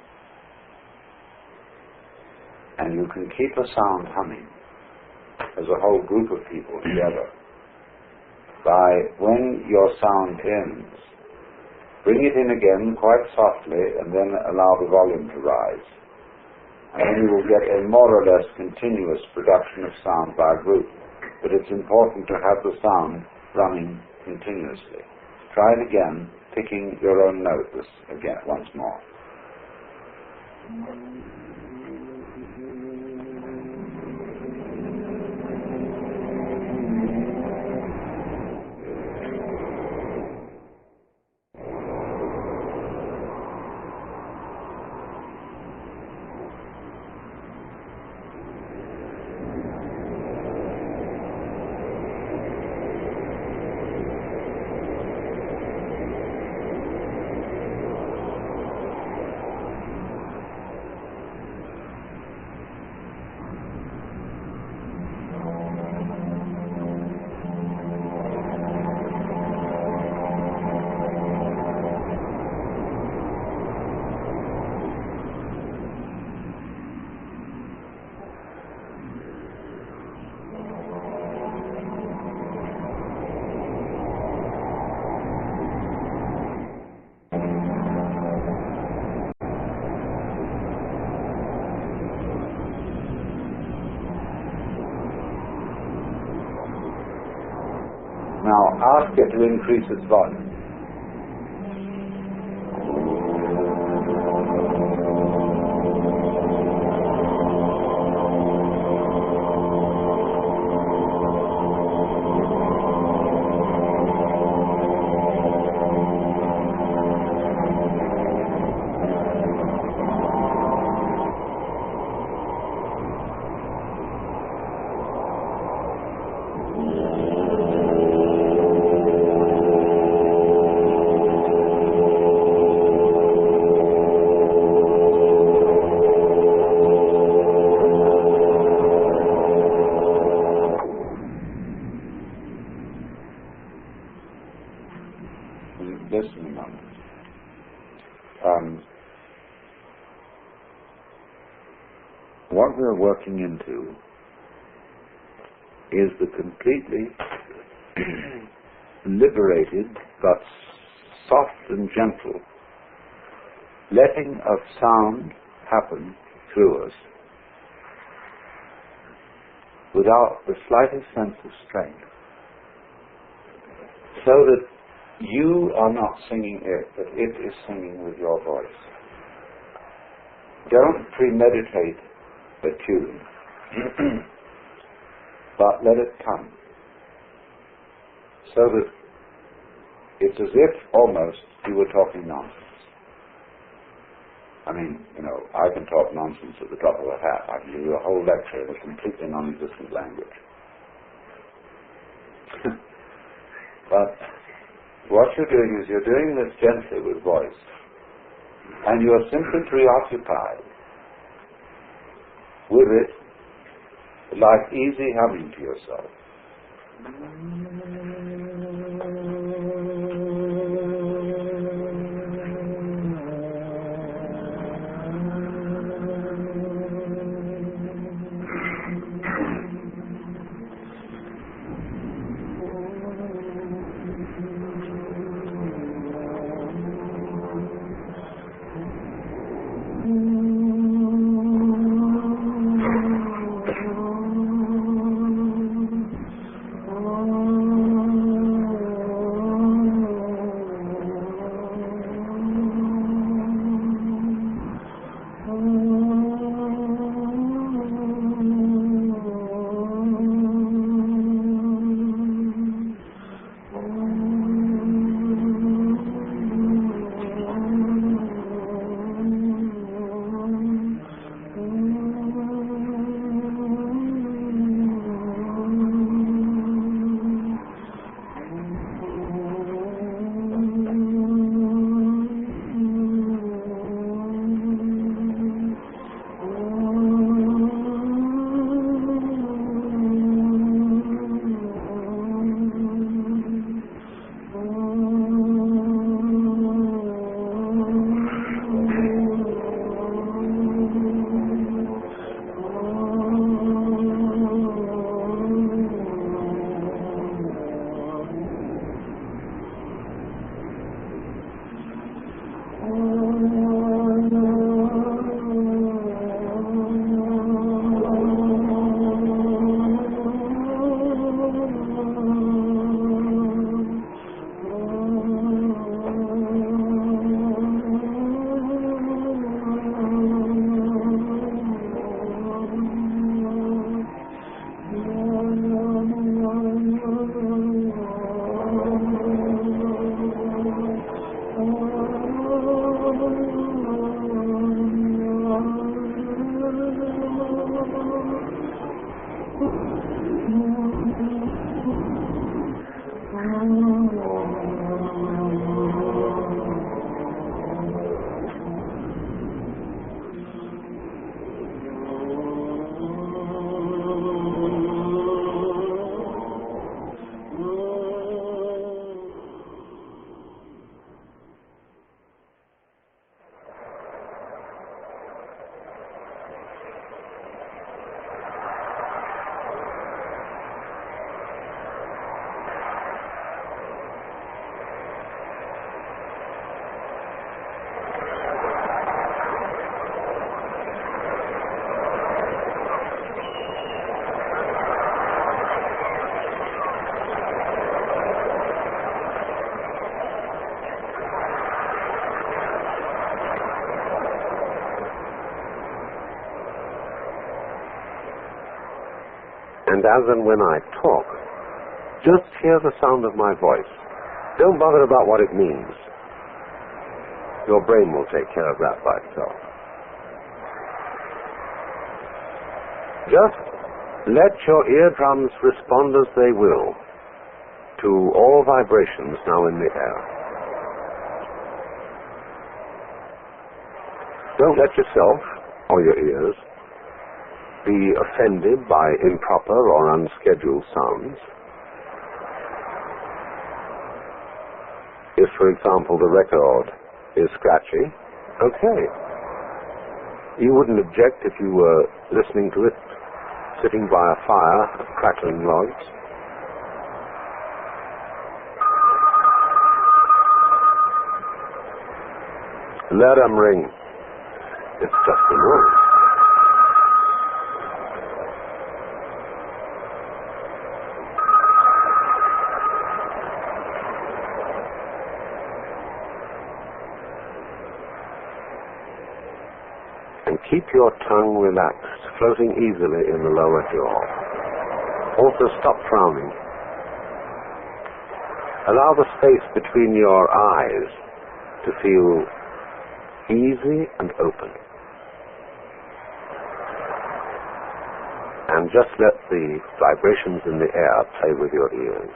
S2: And you can keep a sound humming as a whole group of people together by, when your sound ends, bring it in again quite softly and then allow the volume to rise. And then you will get a more or less continuous production of sound by a group. But it's important to have the sound running continuously. Try it again, picking your own note again once more. Now ask it to increase its volume. Listen a moment. What we're working into is the completely liberated but soft and gentle letting of sound happen through us without the slightest sense of strain, so that you are not singing it, but it is singing with your voice. Don't premeditate the tune, but let it come. So that it's as if almost you were talking nonsense. I mean, I can talk nonsense at the drop of a hat. I can give you a whole lecture in a completely non-existent language. But what you're doing is you're doing this gently with voice, and you're simply preoccupied with it, like easy humming to yourself.
S1: And as and when I talk, just hear the sound of my voice. Don't bother about what it means. Your brain will take care of that by itself. Just let your eardrums respond as they will to all vibrations now in the air. Don't let yourself, or your ears, be offended by improper or unscheduled sounds. If, for example, the record is scratchy, okay. You wouldn't object if you were listening to it sitting by a fire, crackling logs. Let them ring. It's just a noise. And keep your tongue relaxed, floating easily in the lower jaw. Also stop frowning. Allow the space between your eyes to feel easy and open. And just let the vibrations in the air play with your ears.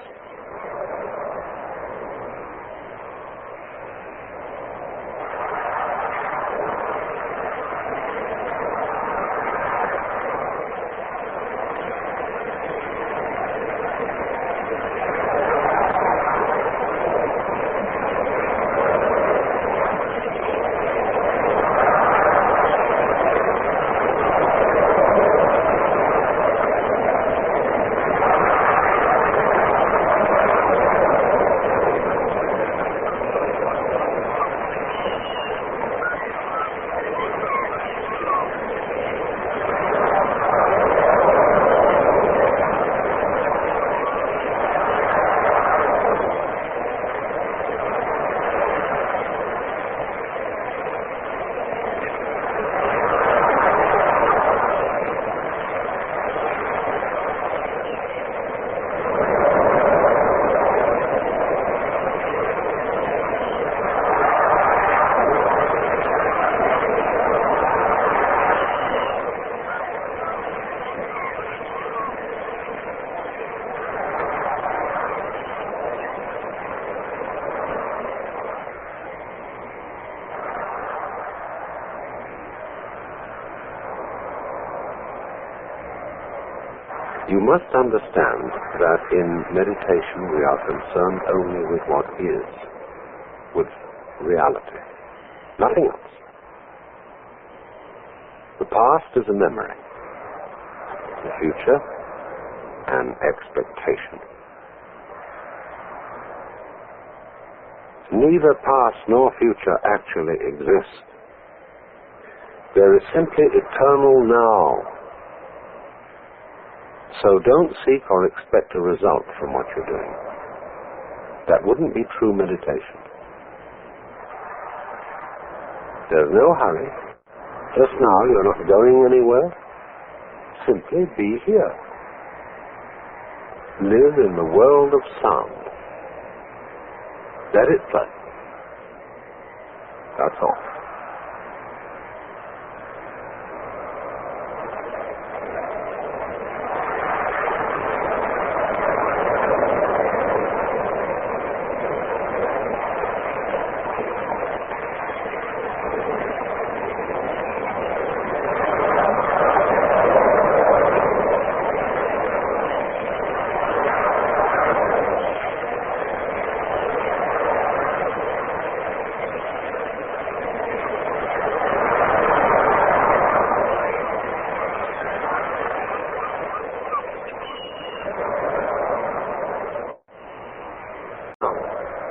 S1: You must understand that in meditation we are concerned only with what is, with reality, nothing else. The past is a memory, the future an expectation. Neither past nor future actually exist. There is simply eternal now. So don't seek or expect a result from what you're doing. That wouldn't be true meditation. There's no hurry. Just now you're not going anywhere. Simply be here. Live in the world of sound. Let it play. That's all.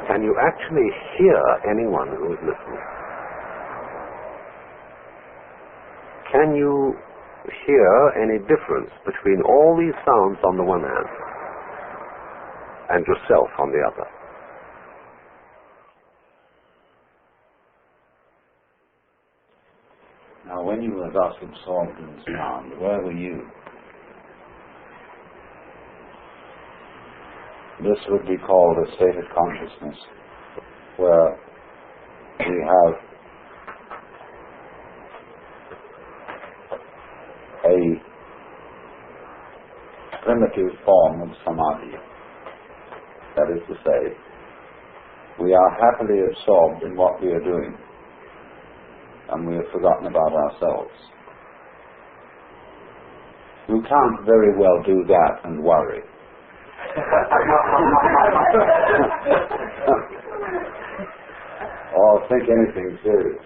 S1: Can you actually hear anyone who is listening? Can you hear any difference between all these sounds on the one hand and yourself on the other?
S2: Now, when you were thus absorbed in sound, where were you? This would be called a state of consciousness, where we have a primitive form of samadhi. That is to say, we are happily absorbed in what we are doing, and we have forgotten about ourselves. You can't very well do that and worry. Or think anything serious.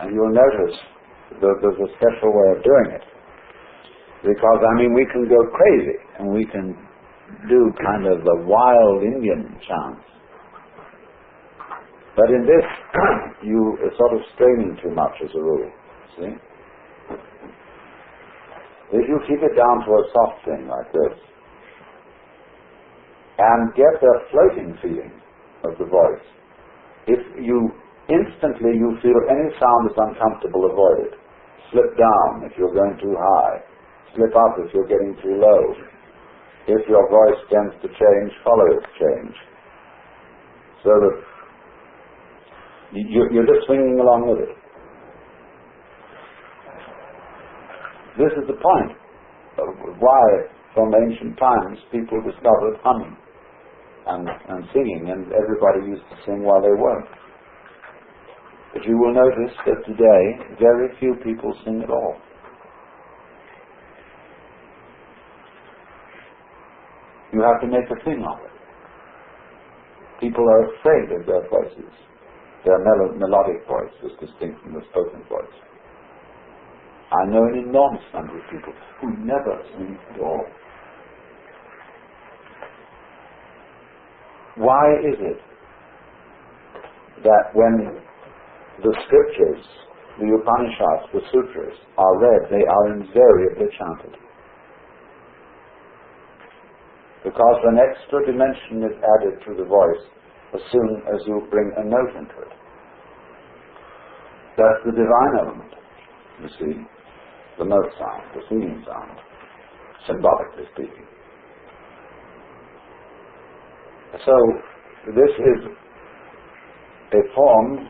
S2: And you'll notice that there's a special way of doing it. Because, we can go crazy, and we can do kind of the wild Indian chants. But in this, you are sort of straining too much as a rule, see? If you keep it down to a soft thing like this, and get the floating feeling of the voice, if you instantly you feel any sound is uncomfortable, avoid it. Slip down if you're going too high. Slip up if you're getting too low. If your voice tends to change, follow its change. So that you're just swinging along with it. This is the point of why, from ancient times, people discovered humming and singing, and everybody used to sing while they worked. But you will notice that today, very few people sing at all. You have to make a thing of it. People are afraid of their voices. Their melodic voice is distinct from the spoken voice. I know an enormous number of people who never sing at all. Why is it that when the scriptures, the Upanishads, the sutras, are read, they are invariably chanted? Because an extra dimension is added to the voice as soon as you bring a note into it. That's the divine element, you see. The note sound, the singing sound, symbolically speaking. So, this is a form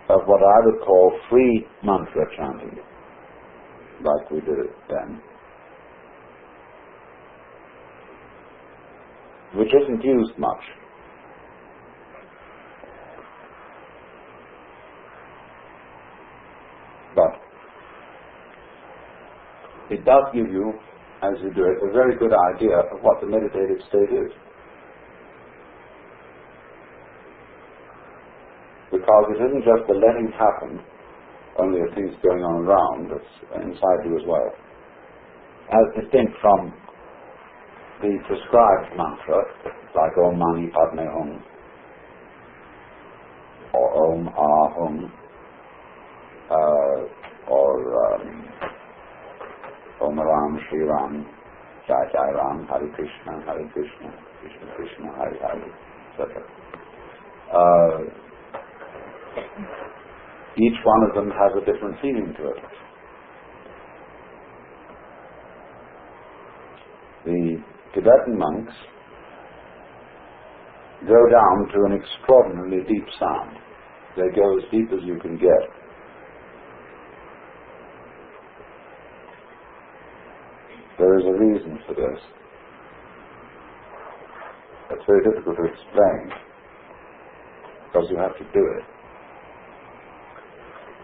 S2: of what I would call free mantra chanting, like we did it then, which isn't used much. But it does give you, as you do it, a very good idea of what the meditative state is. Because it isn't just the letting happen, only a thing's going on around, that's inside you as well. As distinct from the prescribed mantra, like Om Mani Padme Hum, or Om Ah Hum, or Om Ram Shri Ram, Jai Jai Ram, Hare Krishna, Krishna Krishna, Hare Hare, etc. Each one of them has a different feeling to it. The Tibetan monks go down to an extraordinarily deep sound. They go as deep as you can get. There is a reason for this. It's very difficult to explain, because you have to do it.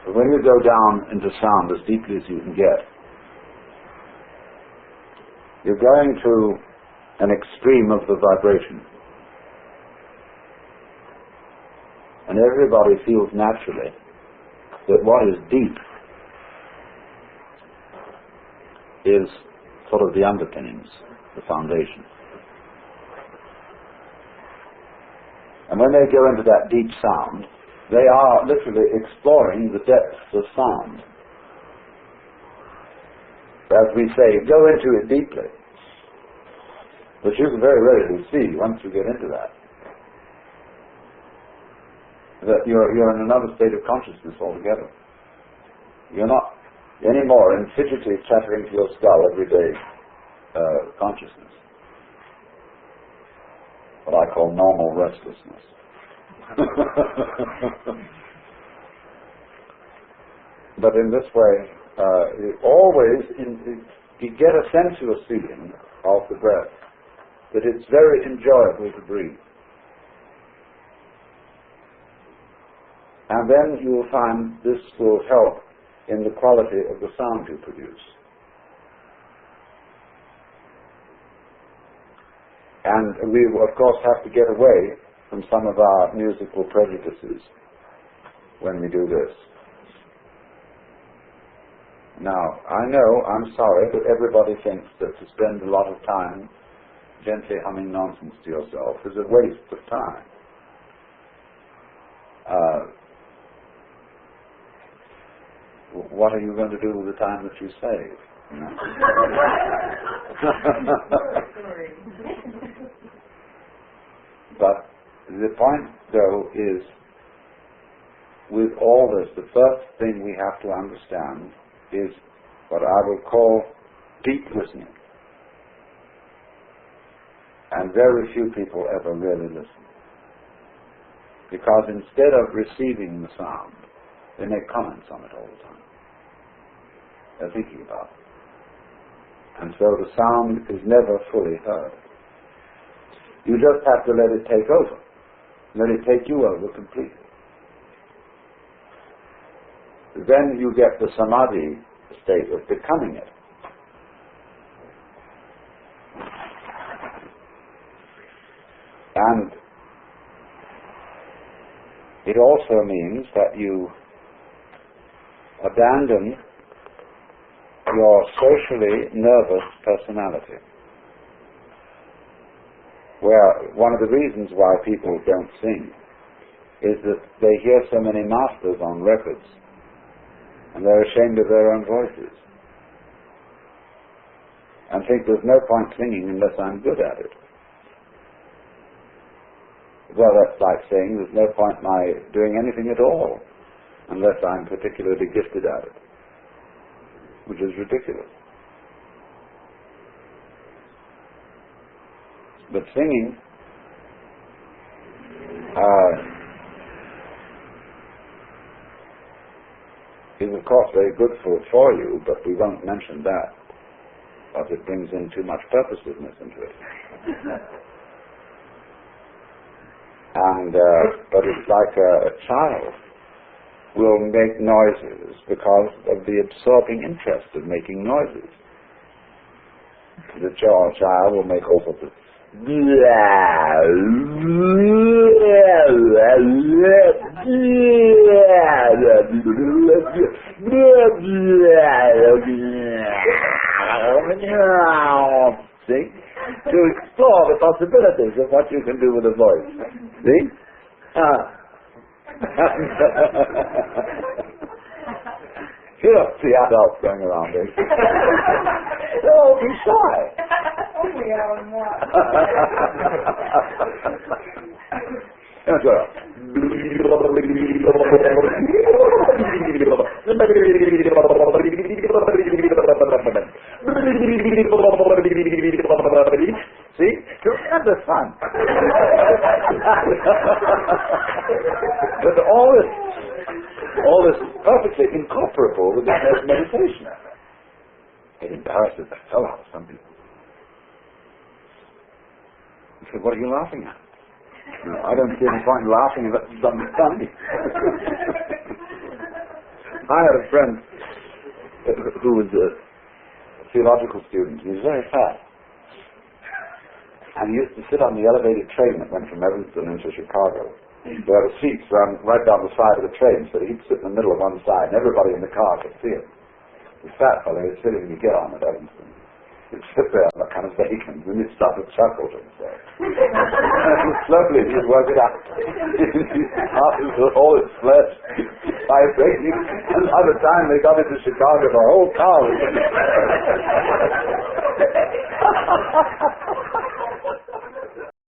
S2: But when you go down into sound as deeply as you can get, you're going to an extreme of the vibration. And everybody feels naturally that what is deep is sort of the underpinnings, the foundation. And when they go into that deep sound, they are literally exploring the depths of sound. As we say, go into it deeply. But you can very readily see, once you get into that you're in another state of consciousness altogether. You're not anymore in fidgety chattering to your skull every day, consciousness. What I call normal restlessness. But in this way, you get a sensuous feeling of the breath, that it's very enjoyable to breathe. And then you will find this will help in the quality of the sound you produce. And we, of course, have to get away from some of our musical prejudices when we do this. Now, I know, I'm sorry, but everybody thinks that to spend a lot of time gently humming nonsense to yourself is a waste of time. What are you going to do with the time that you save? You know? But the point, though, is with all this, the first thing we have to understand is what I will call deep listening. And very few people ever really listen. Because instead of receiving the sound, they make comments on it all the time. They're thinking about it. And so the sound is never fully heard. You just have to let it take over. Let it take you over completely. Then you get the samadhi state of becoming it. And it also means that you abandon your socially nervous personality. Where one of the reasons why people don't sing is that they hear so many masters on records and they're ashamed of their own voices and think there's no point singing unless I'm good at it. Well, that's like saying there's no point my doing anything at all unless I'm particularly gifted at it, which is ridiculous. But singing is of course very good for you, but we won't mention that, because it brings in too much purposiveness into it. And but it's like a child will make noises because of the absorbing interest of making noises. The child will make all sorts of see? To explore the possibilities of what you can do with a voice. See? You don't see adults going around there. They'll be shy.
S3: We are more.
S2: See? Tremendous fun. But all this perfectly incorporable with meditation. It embarrasses the hell out of some people. He said, what are you laughing at? No, I don't see any point in laughing if it's something funny. I had a friend who was a theological student. He was very fat. And he used to sit on the elevated train that went from Evanston into Chicago. There were seats right down the side of the train, so he'd sit in the middle of one side, and everybody in the car could see him. The fat fellow would sit in, he'd get on at Evanston. He'd sit there on that kind of vacant, and he'd start to chuckle to himself. And slowly he'd work it out. His heart was all its flesh vibrating, and by the time they got into Chicago, the whole car was